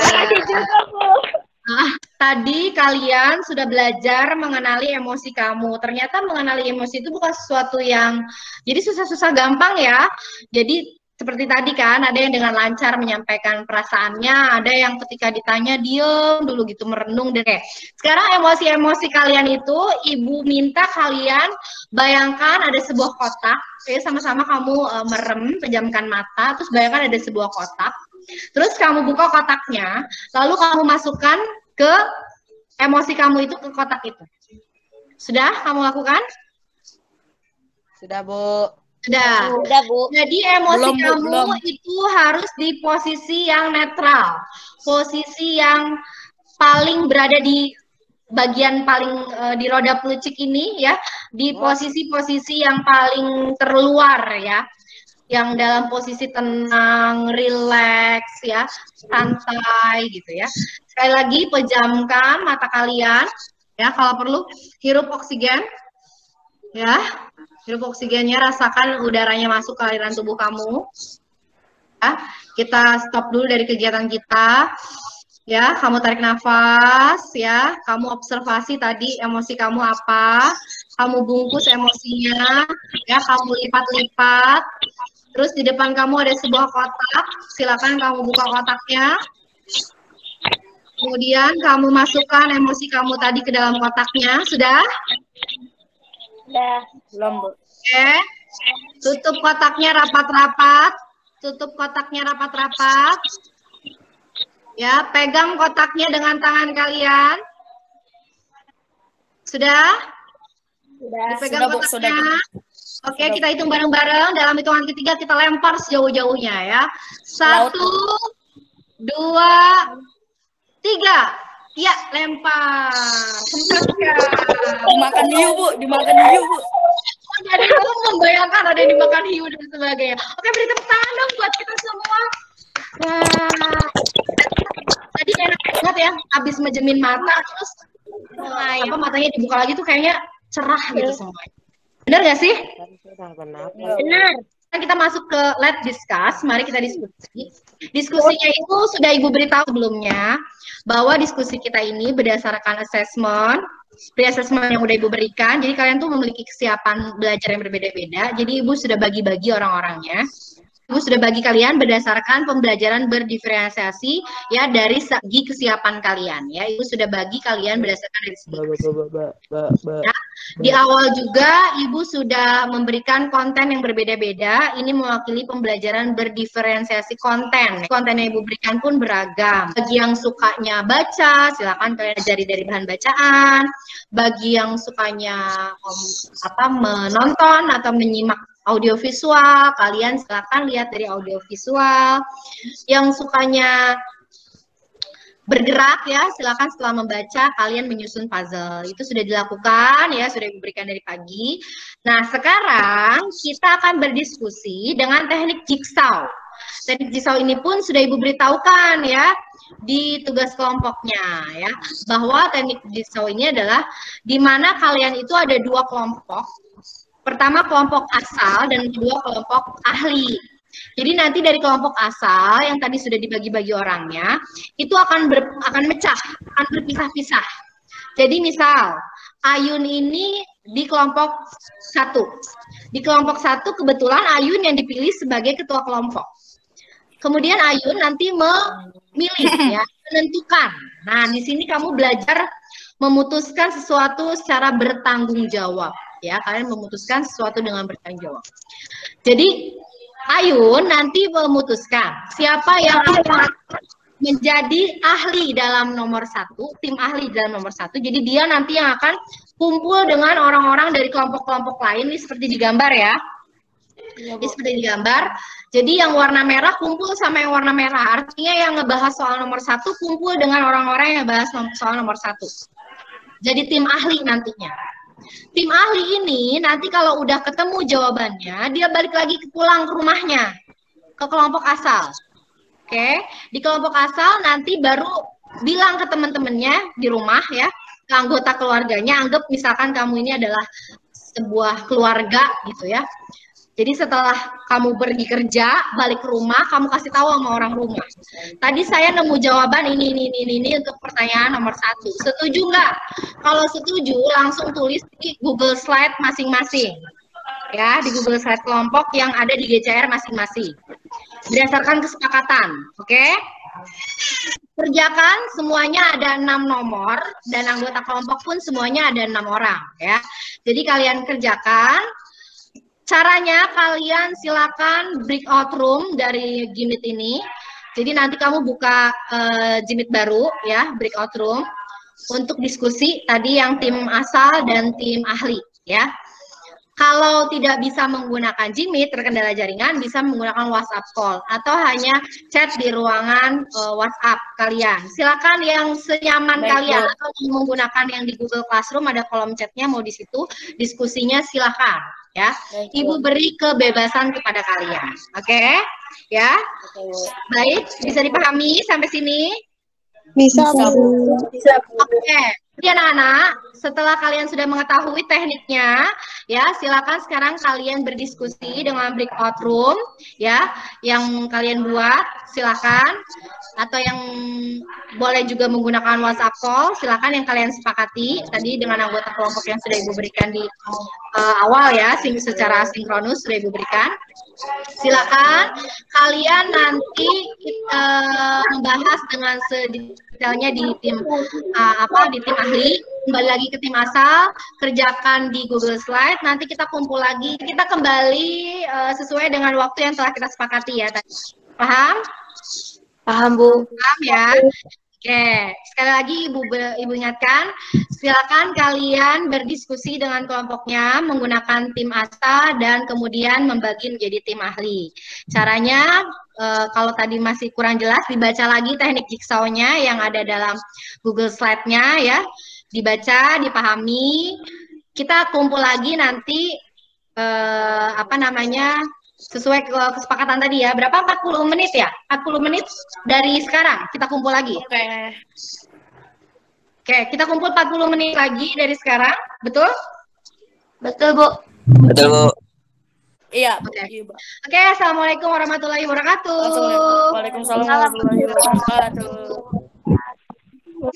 Tadi kalian sudah belajar mengenali emosi kamu. Ternyata mengenali emosi itu bukan sesuatu yang jadi susah-susah gampang ya. Jadi seperti tadi kan, ada yang dengan lancar menyampaikan perasaannya, ada yang ketika ditanya diem dulu gitu, merenung deh. Sekarang emosi-emosi kalian itu, Ibu minta kalian bayangkan ada sebuah kotak, sama-sama kamu merem, pejamkan mata, terus bayangkan ada sebuah kotak, terus kamu buka kotaknya, lalu kamu masukkan ke emosi kamu itu ke kotak itu. Sudah kamu lakukan? Sudah, Bu. Sudah, Bu. Jadi emosi kamu itu harus di posisi yang netral. Posisi yang paling berada di bagian paling di roda pelucik ini ya, di posisi-posisi yang paling terluar ya. Yang dalam posisi tenang, rileks ya, santai gitu ya. Sekali lagi pejamkan mata kalian ya, kalau perlu hirup oksigen ya. Hirup oksigennya, rasakan udaranya masuk ke aliran tubuh kamu. Ya, kita stop dulu dari kegiatan kita. Ya, kamu tarik nafas, ya. Kamu observasi tadi emosi kamu apa. Kamu bungkus emosinya, ya. Kamu lipat-lipat. Terus di depan kamu ada sebuah kotak. Silakan kamu buka kotaknya. Kemudian kamu masukkan emosi kamu tadi ke dalam kotaknya. Sudah? Udah. Belum, Bu. Oke. Tutup kotaknya rapat-rapat. Tutup kotaknya rapat-rapat. Ya, pegang kotaknya dengan tangan kalian. Sudah? Udah. Dipegang kotaknya. Oke, kita hitung bareng-bareng. Dalam hitungan ketiga kita lempar sejauh-jauhnya ya. 1, 2, 3. Ya, lempar. Dimakan hiu, Bu. Dimakan hiu, Bu. Jadi kamu membayangkan ada yang dimakan hiu dan sebagainya. Oke, beri tepuk tangan dong buat kita semua. Wah. Tadi enak banget ya, habis menjemin mata terus apa matanya dibuka lagi tuh kayaknya cerah gitu semuanya. Benar nggak sih? Benar. Kita masuk ke let's discuss. Mari kita diskusi. Diskusinya itu sudah Ibu beritahu sebelumnya bahwa diskusi kita ini berdasarkan assessment, pre-assessment yang udah Ibu berikan. Jadi kalian tuh memiliki kesiapan belajar yang berbeda-beda. Jadi Ibu sudah bagi-bagi orang-orangnya. Ibu sudah bagi kalian berdasarkan pembelajaran berdiferensiasi ya dari segi kesiapan kalian ya. Ibu sudah bagi kalian berdasarkan dari segi ya. Di awal juga Ibu sudah memberikan konten yang berbeda-beda. Ini mewakili pembelajaran berdiferensiasi konten. Konten yang Ibu berikan pun beragam. Bagi yang sukanya baca, silakan kalian ajari dari bahan bacaan. Bagi yang sukanya menonton atau menyimak audiovisual, kalian silakan lihat dari audiovisual. Yang sukanya bergerak ya, silakan setelah membaca kalian menyusun puzzle. Itu sudah dilakukan ya, sudah diberikan dari pagi. Nah, sekarang kita akan berdiskusi dengan teknik jigsaw. Teknik jigsaw ini pun sudah Ibu beritahukan ya di tugas kelompoknya ya, bahwa teknik jigsaw ini adalah di mana kalian itu ada dua kelompok. Pertama kelompok asal dan kedua kelompok ahli. Jadi nanti dari kelompok asal yang tadi sudah dibagi-bagi orangnya itu akan mecah, akan berpisah-pisah. Jadi misal Ayun ini di kelompok 1. Di kelompok 1 kebetulan Ayun yang dipilih sebagai ketua kelompok. Kemudian Ayun nanti memilih ya, menentukan. Nah, di sini kamu belajar memutuskan sesuatu secara bertanggung jawab. Ya, kalian memutuskan sesuatu dengan bertanggung jawab. Jadi Ayun nanti memutuskan siapa yang akan menjadi ahli dalam nomor 1, tim ahli dalam nomor 1. Jadi dia nanti yang akan kumpul dengan orang-orang dari kelompok-kelompok lain, ini seperti digambar ya. Ini seperti digambar. Jadi yang warna merah kumpul sama yang warna merah. Artinya yang ngebahas soal nomor 1 kumpul dengan orang-orang yang bahas soal nomor 1. Jadi tim ahli nantinya. Tim ahli ini nanti kalau udah ketemu jawabannya, dia balik lagi pulang ke rumahnya, ke kelompok asal. Oke, di kelompok asal nanti baru bilang ke teman-temannya di rumah ya, ke anggota keluarganya, anggap misalkan kamu ini adalah sebuah keluarga gitu ya. Jadi setelah kamu pergi kerja, balik ke rumah, kamu kasih tahu sama orang rumah. Tadi saya nemu jawaban ini untuk pertanyaan nomor 1. Setuju nggak? Kalau setuju, langsung tulis di Google Slide masing-masing. Ya, di Google Slide kelompok yang ada di GCR masing-masing. Berdasarkan kesepakatan, oke? Kerjakan, semuanya ada 6 nomor, dan anggota kelompok pun semuanya ada 6 orang. Ya. Jadi kalian kerjakan. Caranya kalian silakan breakout room dari Jimit ini. Jadi nanti kamu buka Jimit baru ya, breakout room untuk diskusi tadi yang tim asal dan tim ahli ya. Kalau tidak bisa menggunakan Jimit, terkendala jaringan, bisa menggunakan WhatsApp call atau hanya chat di ruangan WhatsApp kalian. Silakan yang senyaman kalian atau menggunakan yang di Google Classroom ada kolom chatnya, mau di situ diskusinya silakan ya. Ibu beri kebebasan kepada kalian. Oke? Ya. Baik, bisa dipahami sampai sini? Bisa, Bu. Bisa, Bu. Oke. Jadi anak-anak, setelah kalian sudah mengetahui tekniknya, ya silakan sekarang kalian berdiskusi dengan breakout room, ya, yang kalian buat, silakan. Atau yang boleh juga menggunakan WhatsApp call, silakan yang kalian sepakati tadi dengan anggota kelompok yang sudah Ibu berikan di awal ya, secara sinkronus sudah Ibu berikan. Silakan kalian nanti membahas dengan sedetailnya di tim di tim ahli, kembali lagi ke tim asal, kerjakan di Google Slide, nanti kita kumpul lagi, kita kembali sesuai dengan waktu yang telah kita sepakati ya tadi. Paham? Paham, Bu. Paham ya? Oke, sekali lagi Ibu ingatkan, silakan kalian berdiskusi dengan kelompoknya menggunakan tim ASA dan kemudian membagi menjadi tim ahli. Caranya, kalau tadi masih kurang jelas, dibaca lagi teknik jigsaw-nya yang ada dalam Google Slide-nya ya, dibaca, dipahami. Kita kumpul lagi nanti sesuai kesepakatan tadi ya. Berapa? 40 menit ya? 40 menit dari sekarang kita kumpul lagi. Oke, kita kumpul 40 menit lagi dari sekarang. Betul? Betul, Bu. Betul, Bu. Iya. Oke, Assalamualaikum warahmatullahi wabarakatuh. Waalaikumsalam warahmatullahi wabarakatuh.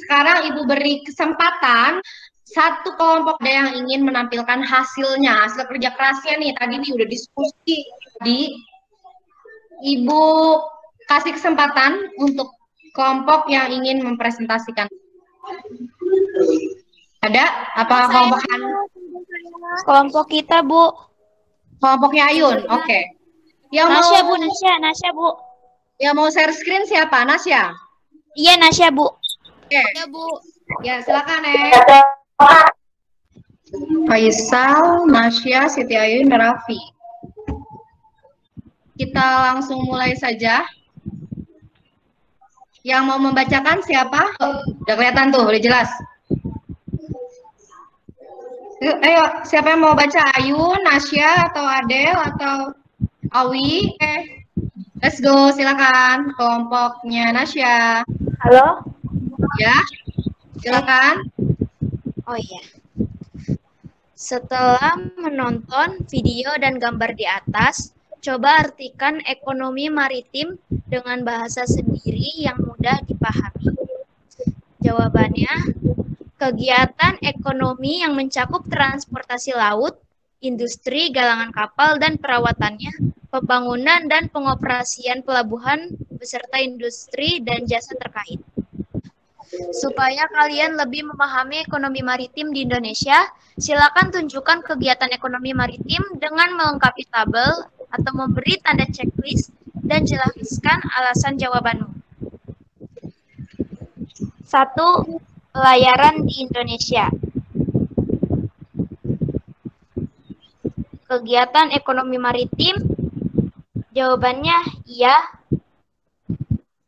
Sekarang Ibu beri kesempatan satu kelompok ada yang ingin menampilkan hasil kerja kerasnya nih. Tadi nih udah diskusi Ibu kasih kesempatan untuk kelompok yang ingin mempresentasikan. Ada? Apa kelompokan? Kelompok kita, Bu. Kelompoknya Ayun, oke. Yang Nasya, mau, Bu. Nasya, Bu. Yang mau share screen siapa? Nasya? Iya, Nasya, Bu. Oke. Ya, Bu. Ya, silakan Faisal, Nasya, Siti Ayun, dan Raffi. Kita langsung mulai saja. Yang mau membacakan siapa? Udah kelihatan tuh, udah jelas. Ayo, siapa yang mau baca? Ayun, Nasya, atau Adel, atau Awi? Let's go, silakan. Kelompoknya Nasya. Halo? Ya, silakan. Oh iya. Setelah menonton video dan gambar di atas, coba artikan ekonomi maritim dengan bahasa sendiri yang mudah dipahami. Jawabannya, kegiatan ekonomi yang mencakup transportasi laut, industri galangan kapal dan perawatannya, pembangunan dan pengoperasian pelabuhan, beserta industri dan jasa terkait. Supaya kalian lebih memahami ekonomi maritim di Indonesia, silakan tunjukkan kegiatan ekonomi maritim dengan melengkapi tabel atau memberi tanda checklist dan jelaskan alasan jawabanmu. 1. Pelayaran di Indonesia. Kegiatan ekonomi maritim, jawabannya iya.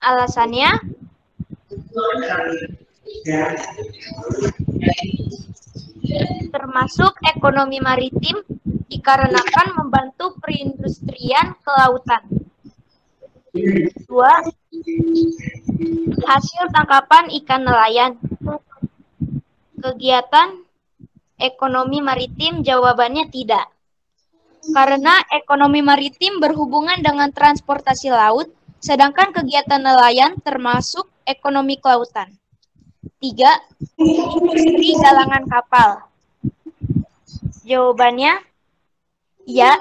Alasannya, termasuk ekonomi maritim dikarenakan membantu perindustrian kelautan. 2. Hasil tangkapan ikan nelayan. Kegiatan ekonomi maritim, jawabannya tidak. Karena ekonomi maritim berhubungan dengan transportasi laut, sedangkan kegiatan nelayan termasuk ekonomi kelautan. 3. Industri galangan kapal. Jawabannya, ya.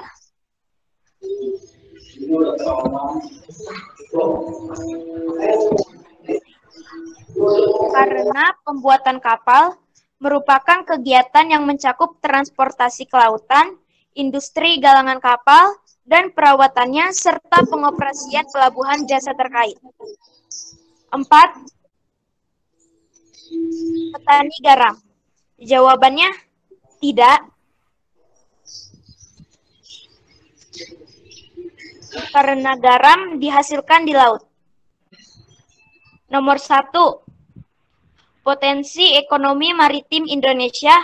Karena pembuatan kapal merupakan kegiatan yang mencakup transportasi kelautan, industri galangan kapal, dan perawatannya, serta pengoperasian pelabuhan jasa terkait. 4. Petani garam. Jawabannya, tidak. Karena garam dihasilkan di laut. Nomor 1. Potensi ekonomi maritim Indonesia,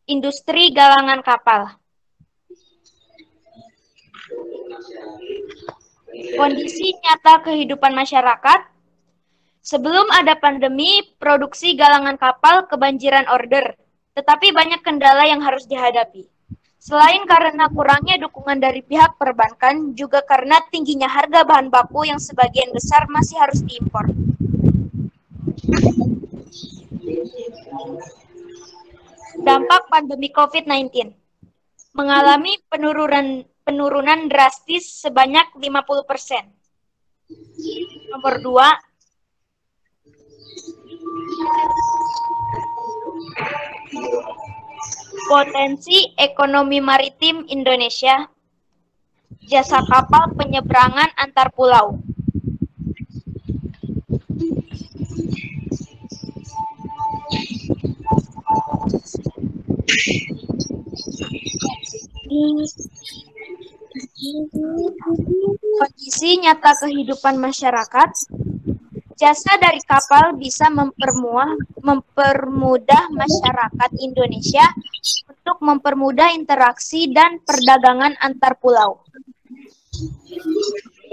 industri galangan kapal. Kondisi nyata kehidupan masyarakat, Sebelum ada pandemi, produksi galangan kapal kebanjiran order, tetapi banyak kendala yang harus dihadapi. Selain karena kurangnya dukungan dari pihak perbankan, juga karena tingginya harga bahan baku yang sebagian besar masih harus diimpor. Dampak pandemi COVID-19 mengalami penurunan drastis sebanyak 50%. Nomor 2, potensi ekonomi maritim Indonesia, jasa kapal penyeberangan antar pulau. Kondisi nyata kehidupan masyarakat, jasa dari kapal bisa mempermudah masyarakat Indonesia untuk mempermudah interaksi dan perdagangan antar pulau.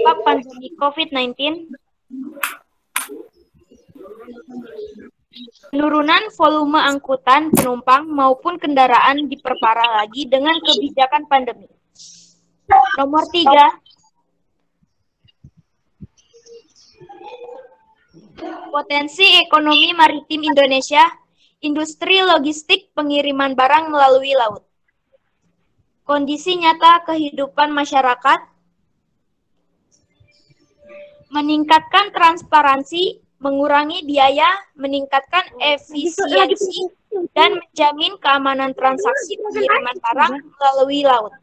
Dampak pandemi COVID-19, penurunan volume angkutan penumpang maupun kendaraan diperparah lagi dengan kebijakan pandemi. Nomor 3, potensi ekonomi maritim Indonesia, industri logistik pengiriman barang melalui laut. Kondisi nyata kehidupan masyarakat, meningkatkan transparansi, mengurangi biaya, meningkatkan efisiensi, dan menjamin keamanan transaksi pengiriman barang melalui laut.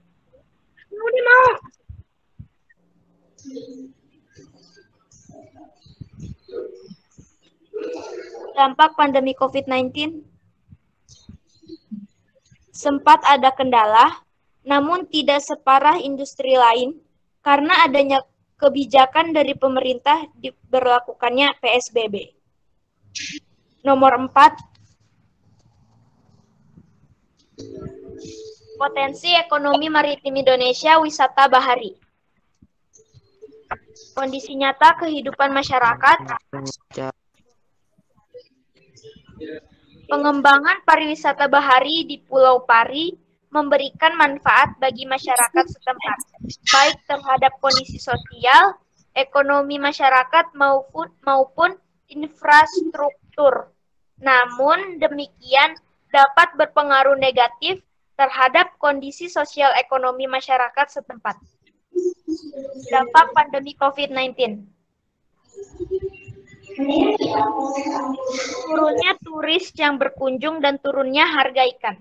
Dampak pandemi COVID-19, sempat ada kendala, namun tidak separah industri lain karena adanya kebijakan dari pemerintah diberlakukannya PSBB. Nomor 4, potensi ekonomi maritim Indonesia, wisata bahari. Kondisi nyata kehidupan masyarakat, pengembangan pariwisata bahari di Pulau Pari memberikan manfaat bagi masyarakat setempat, baik terhadap kondisi sosial, ekonomi masyarakat maupun infrastruktur. Namun demikian dapat berpengaruh negatif terhadap kondisi sosial ekonomi masyarakat setempat. Dampak pandemi COVID-19. Turunnya turis yang berkunjung dan turunnya harga ikan.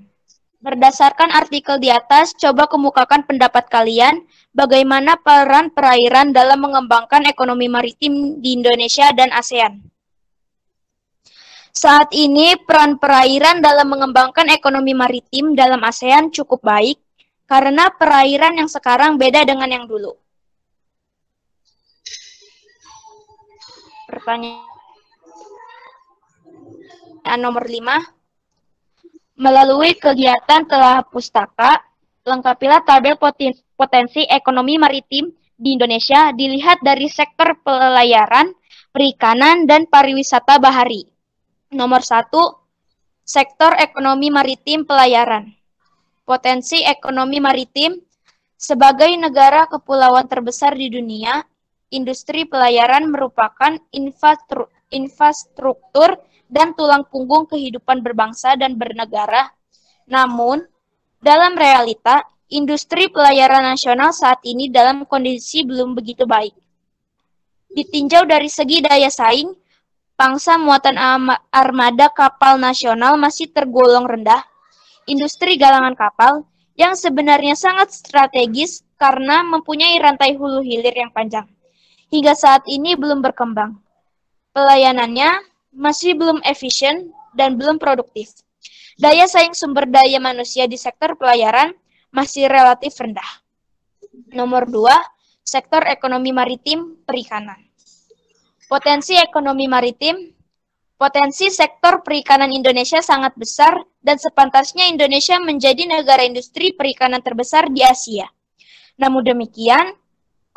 Berdasarkan artikel di atas, coba kemukakan pendapat kalian bagaimana peran perairan dalam mengembangkan ekonomi maritim di Indonesia dan ASEAN. Saat ini, peran perairan dalam mengembangkan ekonomi maritim dalam ASEAN cukup baik, karena perairan yang sekarang beda dengan yang dulu. Pertanyaan nomor 5. Melalui kegiatan telah pustaka, lengkapilah tabel potensi ekonomi maritim di Indonesia dilihat dari sektor pelayaran, perikanan, dan pariwisata bahari. Nomor 1, sektor ekonomi maritim pelayaran. Potensi ekonomi maritim, sebagai negara kepulauan terbesar di dunia, industri pelayaran merupakan infrastruktur dan tulang punggung kehidupan berbangsa dan bernegara. Namun, dalam realita, industri pelayaran nasional saat ini dalam kondisi belum begitu baik. Ditinjau dari segi daya saing, pangsa muatan armada kapal nasional masih tergolong rendah. Industri galangan kapal, yang sebenarnya sangat strategis karena mempunyai rantai hulu hilir yang panjang, hingga saat ini belum berkembang. Pelayanannya masih belum efisien dan belum produktif. Daya saing sumber daya manusia di sektor pelayaran masih relatif rendah. Nomor 2, sektor ekonomi maritim perikanan. Potensi ekonomi maritim, potensi sektor perikanan Indonesia sangat besar dan sepantasnya Indonesia menjadi negara industri perikanan terbesar di Asia. Namun demikian,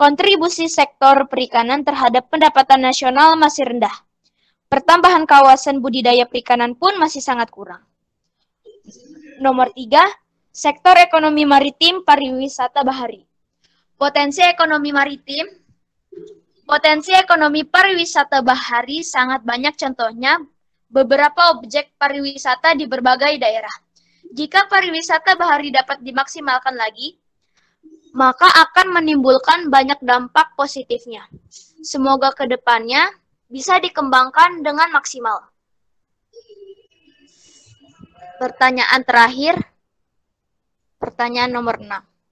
kontribusi sektor perikanan terhadap pendapatan nasional masih rendah. Pertambahan kawasan budidaya perikanan pun masih sangat kurang. Nomor 3, sektor ekonomi maritim pariwisata bahari. Potensi ekonomi pariwisata bahari sangat banyak, contohnya beberapa objek pariwisata di berbagai daerah. Jika pariwisata bahari dapat dimaksimalkan lagi, maka akan menimbulkan banyak dampak positifnya. Semoga ke depannya bisa dikembangkan dengan maksimal. Pertanyaan terakhir, pertanyaan nomor 6.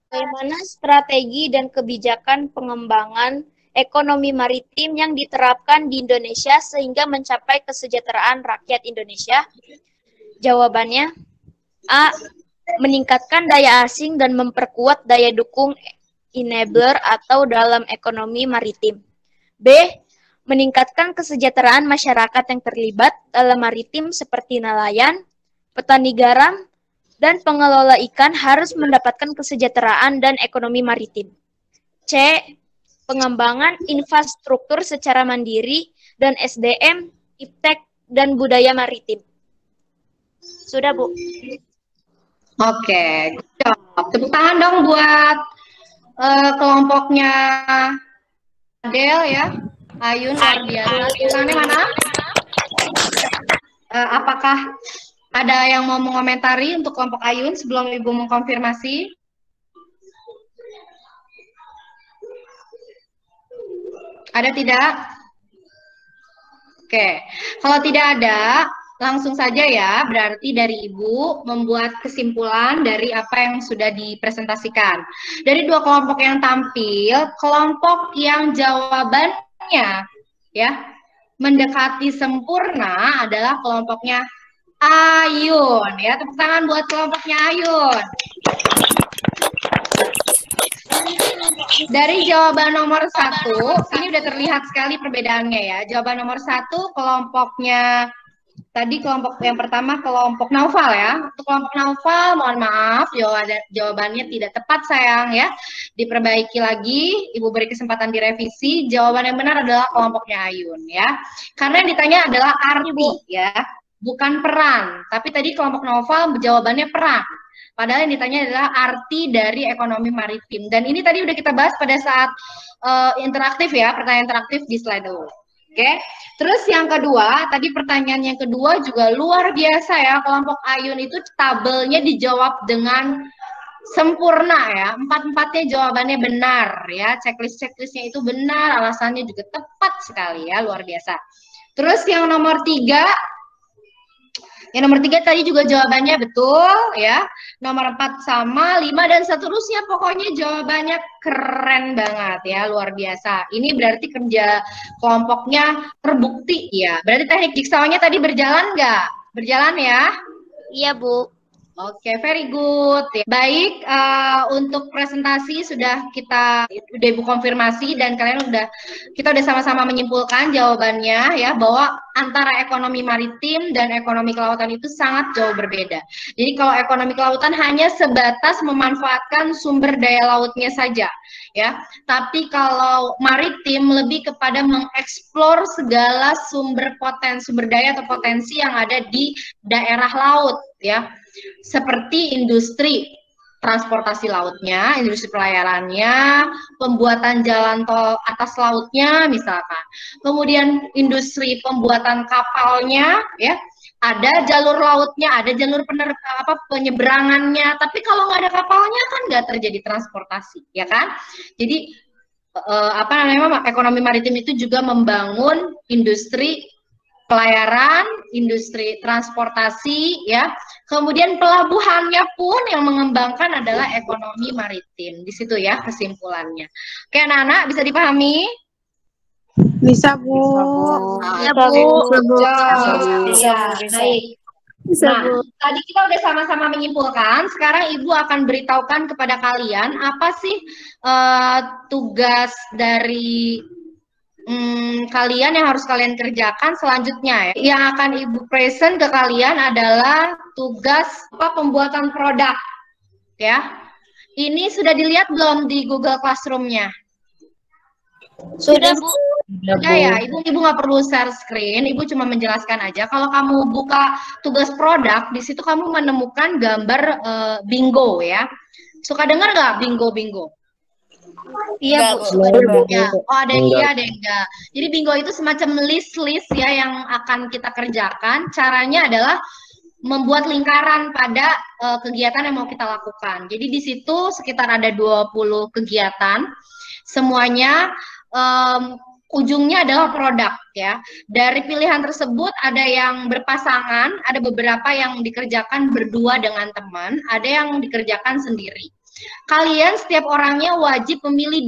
Bagaimana strategi dan kebijakan pengembangan ekonomi maritim yang diterapkan di Indonesia sehingga mencapai kesejahteraan rakyat Indonesia? Jawabannya, A. Meningkatkan daya asing dan memperkuat daya dukung enabler atau dalam ekonomi maritim. B. Meningkatkan kesejahteraan masyarakat yang terlibat dalam maritim seperti nelayan, petani garam, dan pengelola ikan harus mendapatkan kesejahteraan dan ekonomi maritim. C. Pengembangan infrastruktur secara mandiri dan SDM, iptek, dan budaya maritim. Sudah, Bu. Oke, tepuk tangan dong buat kelompoknya Adel ya, Ayun, luar biasa. Tangannya mana? Apakah ada yang mau mengomentari untuk kelompok Ayun sebelum Ibu mengkonfirmasi? Ada tidak? Oke, kalau tidak ada, langsung saja ya, berarti dari Ibu membuat kesimpulan dari apa yang sudah dipresentasikan. Dari dua kelompok yang tampil, kelompok yang jawabannya ya mendekati sempurna adalah kelompoknya Ayun. Ya, tepuk tangan buat kelompoknya Ayun. Dari jawaban nomor 1, ini udah terlihat sekali perbedaannya ya. Jawaban nomor 1, kelompoknya tadi kelompok yang pertama kelompok Naufal ya. Untuk kelompok Naufal, mohon maaf jawabannya tidak tepat sayang ya. Diperbaiki lagi, Ibu beri kesempatan direvisi. Jawaban yang benar adalah kelompoknya Ayun ya. Karena yang ditanya adalah arti ya, bukan peran. Tapi tadi kelompok Naufal jawabannya peran. Padahal yang ditanya adalah arti dari ekonomi maritim. Dan ini tadi udah kita bahas pada saat interaktif ya, pertanyaan interaktif di slide dulu. Oke, terus yang kedua, tadi pertanyaan yang kedua juga luar biasa ya, kelompok Ayun itu tabelnya dijawab dengan sempurna ya, empat-empatnya jawabannya benar ya, checklistnya itu benar, alasannya juga tepat sekali ya, luar biasa. Terus yang nomor 3, tadi juga jawabannya betul ya, nomor 4 sama, 5 dan seterusnya, pokoknya jawabannya keren banget ya, luar biasa. Ini berarti kerja kelompoknya terbukti ya. Berarti teknik jigsawnya tadi berjalan nggak? Berjalan ya? Iya, Bu. Oke, very good. Baik, untuk presentasi sudah Ibu konfirmasi dan kita udah sama-sama menyimpulkan jawabannya ya, bahwa antara ekonomi maritim dan ekonomi kelautan itu sangat jauh berbeda. Jadi kalau ekonomi kelautan hanya sebatas memanfaatkan sumber daya lautnya saja ya. Tapi kalau maritim lebih kepada mengeksplor segala sumber daya atau potensi yang ada di daerah laut ya. Seperti industri transportasi lautnya, industri pelayarannya, pembuatan jalan tol atas lautnya misalkan. Kemudian industri pembuatan kapalnya ya, ada jalur lautnya, ada jalur penyeberangannya, tapi kalau nggak ada kapalnya kan nggak terjadi transportasi, ya kan? Jadi ekonomi maritim itu juga membangun industri pelayaran, industri transportasi, ya. Kemudian pelabuhannya pun yang mengembangkan adalah ekonomi maritim. Di situ ya kesimpulannya. Oke, anak-anak bisa dipahami? Bisa, Bu. Ya, Bu. Bisa. Baik. Nah, tadi kita udah sama-sama menyimpulkan, sekarang Ibu akan beritahukan kepada kalian apa sih tugas dari kalian yang harus kalian kerjakan selanjutnya ya. Yang akan Ibu present ke kalian adalah tugas pembuatan produk ya. Ini sudah dilihat belum di Google Classroom-nya? Sudah, Bu. Udah ya, ibu nggak perlu share screen, ibu cuma menjelaskan aja. Kalau kamu buka tugas produk, di situ kamu menemukan gambar bingo ya. Suka dengar nggak bingo? Iya, Bu. Ya, oh ada yang iya, ada yang enggak. Jadi bingo itu semacam list-list ya yang akan kita kerjakan. Caranya adalah membuat lingkaran pada kegiatan yang mau kita lakukan. Jadi di situ sekitar ada 20 kegiatan. Semuanya ujungnya adalah produk ya. Dari pilihan tersebut ada yang berpasangan, ada beberapa yang dikerjakan berdua dengan teman, ada yang dikerjakan sendiri. Kalian setiap orangnya wajib memilih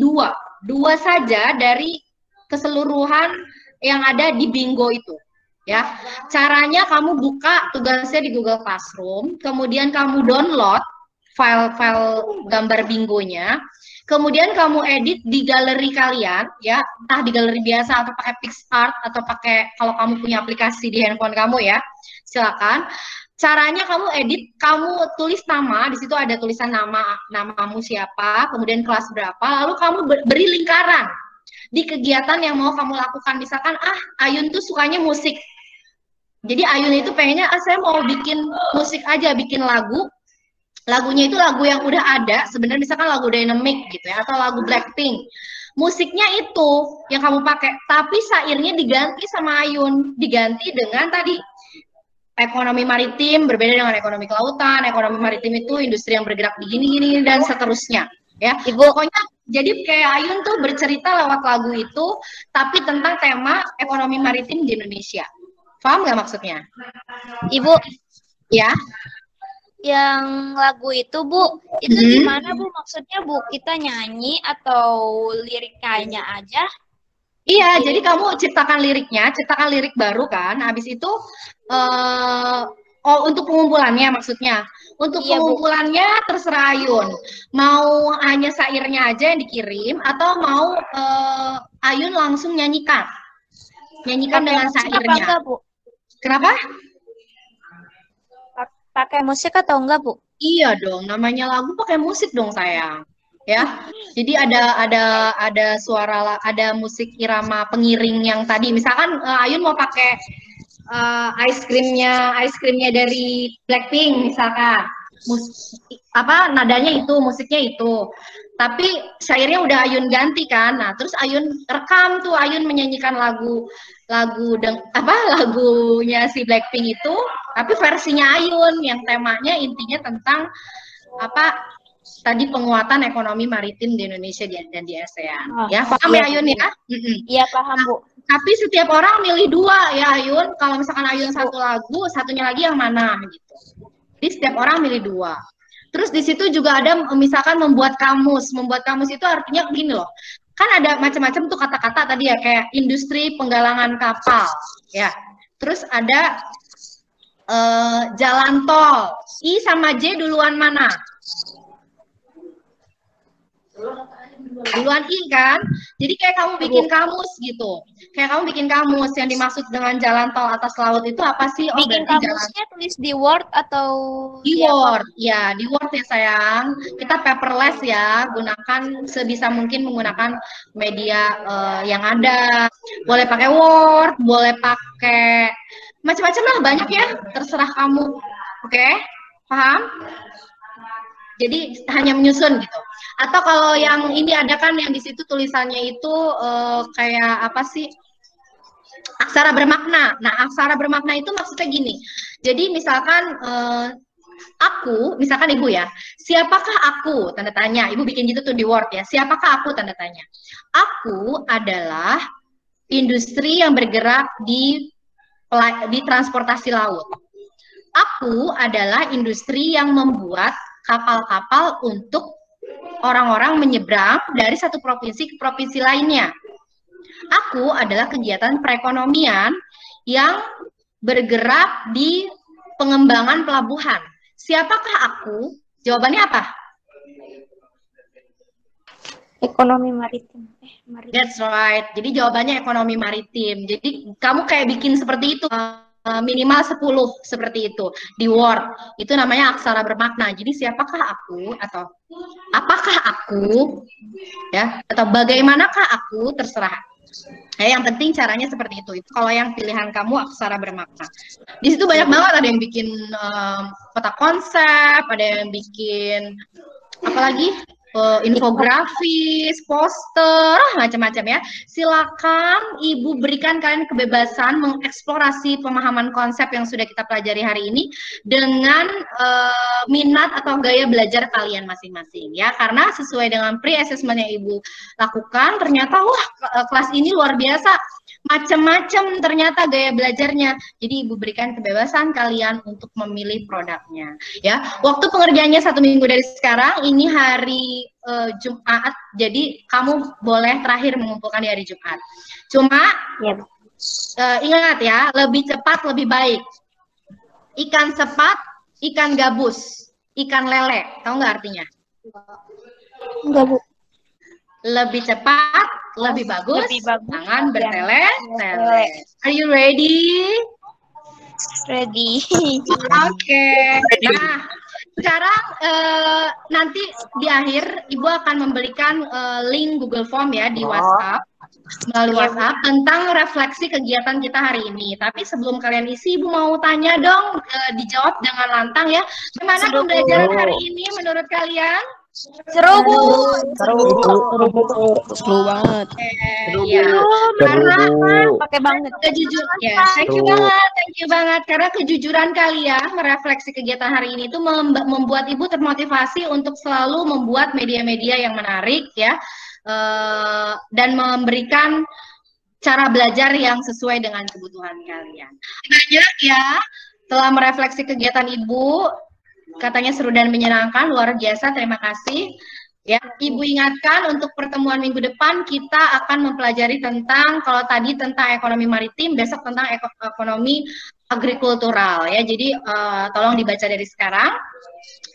dua saja dari keseluruhan yang ada di bingo itu. Ya, caranya kamu buka tugasnya di Google Classroom, kemudian kamu download file-file gambar bingonya, kemudian kamu edit di galeri kalian, ya, entah di galeri biasa atau pakai PixArt atau pakai kalau kamu punya aplikasi di handphone kamu ya, silakan. Caranya kamu edit, kamu tulis nama, di situ ada tulisan namamu siapa, kemudian kelas berapa, lalu kamu beri lingkaran di kegiatan yang mau kamu lakukan. Misalkan, Ayun tuh sukanya musik. Jadi Ayun itu pengennya, saya mau bikin musik aja, bikin lagu. Lagunya itu lagu yang udah ada, sebenarnya misalkan lagu Dynamic gitu ya, atau lagu Blackpink. Musiknya itu yang kamu pakai, tapi syairnya diganti sama Ayun, diganti dengan tadi ekonomi maritim berbeda dengan ekonomi kelautan, ekonomi maritim itu industri yang bergerak di gini-gini dan seterusnya. Ya, pokoknya jadi kayak Ayun tuh bercerita lewat lagu itu, tapi tentang tema ekonomi maritim di Indonesia. Paham nggak maksudnya? Ibu, ya. Yang lagu itu, Bu, itu gimana, Bu? Maksudnya, Bu, kita nyanyi atau liriknya aja? Iya, jadi kamu ciptakan liriknya, ciptakan lirik baru kan, habis itu untuk pengumpulannya maksudnya. Untuk pengumpulannya terserah Ayun. Mau hanya syairnya aja yang dikirim atau mau Ayun langsung nyanyikan. Nyanyikan dengan syairnya. Enggak, Bu? Kenapa? Pakai musik atau enggak, Bu? Iya dong, namanya lagu pakai musik dong sayang. Ya, jadi ada suara, ada musik irama pengiring yang tadi. Misalkan Ayun mau pakai ice creamnya dari Blackpink misalkan, nadanya itu, musiknya itu, tapi syairnya udah Ayun ganti kan. Nah terus Ayun rekam tuh, Ayun menyanyikan lagunya si Blackpink itu, tapi versinya Ayun yang temanya intinya tentang tadi penguatan ekonomi maritim di Indonesia dan di ASEAN. Ya, paham ya Ayun ya? Iya, paham, Bu. Tapi setiap orang milih dua ya Ayun. Kalau misalkan Ayun satu lagu, satunya lagi yang mana gitu. Jadi setiap orang milih dua. Terus di situ juga ada misalkan membuat kamus. Membuat kamus itu artinya gini loh. Kan ada macam-macam tuh kata-kata tadi ya, kayak industri penggalangan kapal ya. Terus ada jalan tol. I sama J duluan mana? Duluan I kan? Jadi kayak kamu bikin kamus gitu. Kayak kamu bikin kamus yang dimaksud dengan jalan tol atas laut itu apa sih? Oh, bikin kamusnya tulis di Word atau di Word? Ya, di Word ya sayang. Kita paperless ya, gunakan sebisa mungkin menggunakan media yang ada. Boleh pakai Word, boleh pakai macam-macam lah, banyak ya, terserah kamu. Oke? Paham? Jadi hanya menyusun gitu. Atau kalau yang ini ada kan yang di situ tulisannya itu kayak apa sih? Aksara bermakna. Nah, aksara bermakna itu maksudnya gini. Jadi misalkan aku, misalkan Ibu ya, siapakah aku? Tanda tanya. Ibu bikin gitu tuh di Word ya. Siapakah aku? Tanda tanya. Aku adalah industri yang bergerak di transportasi laut. Aku adalah industri yang membuat kapal-kapal untuk orang-orang menyeberang dari satu provinsi ke provinsi lainnya. Aku adalah kegiatan perekonomian yang bergerak di pengembangan pelabuhan. Siapakah aku? Jawabannya apa? Ekonomi maritim. That's right. Jadi jawabannya ekonomi maritim. Jadi kamu kayak bikin seperti itu. minimal 10 seperti itu di Word. Itu namanya aksara bermakna. Jadi siapakah aku atau apakah aku ya atau bagaimanakah aku terserah. Ya, yang penting caranya seperti itu. Itu kalau yang pilihan kamu aksara bermakna. Di situ banyak banget, ada yang bikin peta konsep, ada yang bikin apalagi infografis, poster, macam-macam ya. Silakan Ibu berikan kalian kebebasan mengeksplorasi pemahaman konsep yang sudah kita pelajari hari ini dengan minat atau gaya belajar kalian masing-masing ya. Karena sesuai dengan pre-assessment yang Ibu lakukan, ternyata wah kelas ini luar biasa. Macam-macam ternyata gaya belajarnya. Jadi Ibu berikan kebebasan kalian untuk memilih produknya. Ya, waktu pengerjaannya 1 minggu dari sekarang. Ini hari Jumat. Jadi kamu boleh terakhir mengumpulkan di hari Jumat. Cuma ingat ya, lebih cepat lebih baik. Ikan sepat, ikan gabus, ikan lele. Tahu nggak artinya? Enggak, Bu. Lebih cepat, lebih bagus, jangan bertele-tele. Are you ready? Ready. Oke. Nah, sekarang nanti di akhir Ibu akan memberikan link Google Form ya di WhatsApp, melalui WhatsApp tentang refleksi kegiatan kita hari ini. Tapi sebelum kalian isi, Ibu mau tanya dong, dijawab dengan lantang ya. Gimana pembelajaran hari ini menurut kalian? Seru, Bu. Seru banget. Ya, karena pakai banget. Kejujuran ya, thank you banget. Karena kejujuran kalian merefleksi kegiatan hari ini itu membuat Ibu termotivasi untuk selalu membuat media-media yang menarik ya, dan memberikan cara belajar yang sesuai dengan kebutuhan kalian. Banyak ya, telah merefleksi kegiatan Ibu. Katanya seru dan menyenangkan, luar biasa, terima kasih. Ya, Ibu ingatkan untuk pertemuan minggu depan kita akan mempelajari tentang, kalau tadi tentang ekonomi maritim, besok tentang ekonomi agrikultural ya. Jadi tolong dibaca dari sekarang.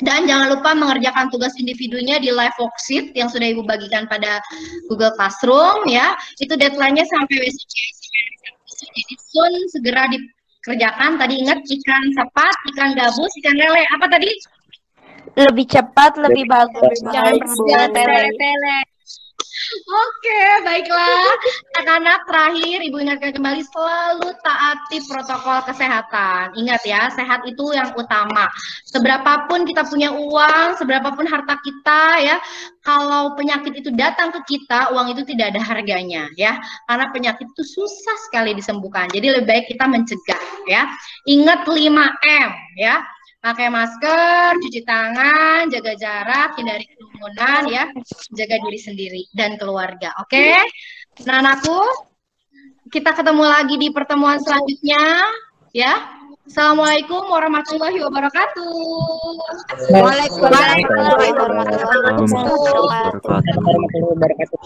Dan jangan lupa mengerjakan tugas individunya di live worksheet yang sudah Ibu bagikan pada Google Classroom ya. Itu deadline-nya sampai besok ya. Jadi soon segera kerjakan. Tadi ingat ikan sepat, ikan gabus, ikan lele. Apa tadi? Lebih cepat, lebih bagus. Jangan bertele-tele. Oke, baiklah. Anak-anak, terakhir Ibu ingatkan kembali selalu taati protokol kesehatan. Ingat ya, sehat itu yang utama. Seberapapun kita punya uang, seberapapun harta kita ya, kalau penyakit itu datang ke kita, uang itu tidak ada harganya ya. Karena penyakit itu susah sekali disembuhkan. Jadi lebih baik kita mencegah ya. Ingat 5M ya. Pakai masker, cuci tangan, jaga jarak, hindari kerumunan ya, jaga diri sendiri dan keluarga. Oke? Nah, anakku, kita ketemu lagi di pertemuan selanjutnya ya. Assalamualaikum warahmatullahi wabarakatuh. Waalaikumsalam warahmatullahi wabarakatuh.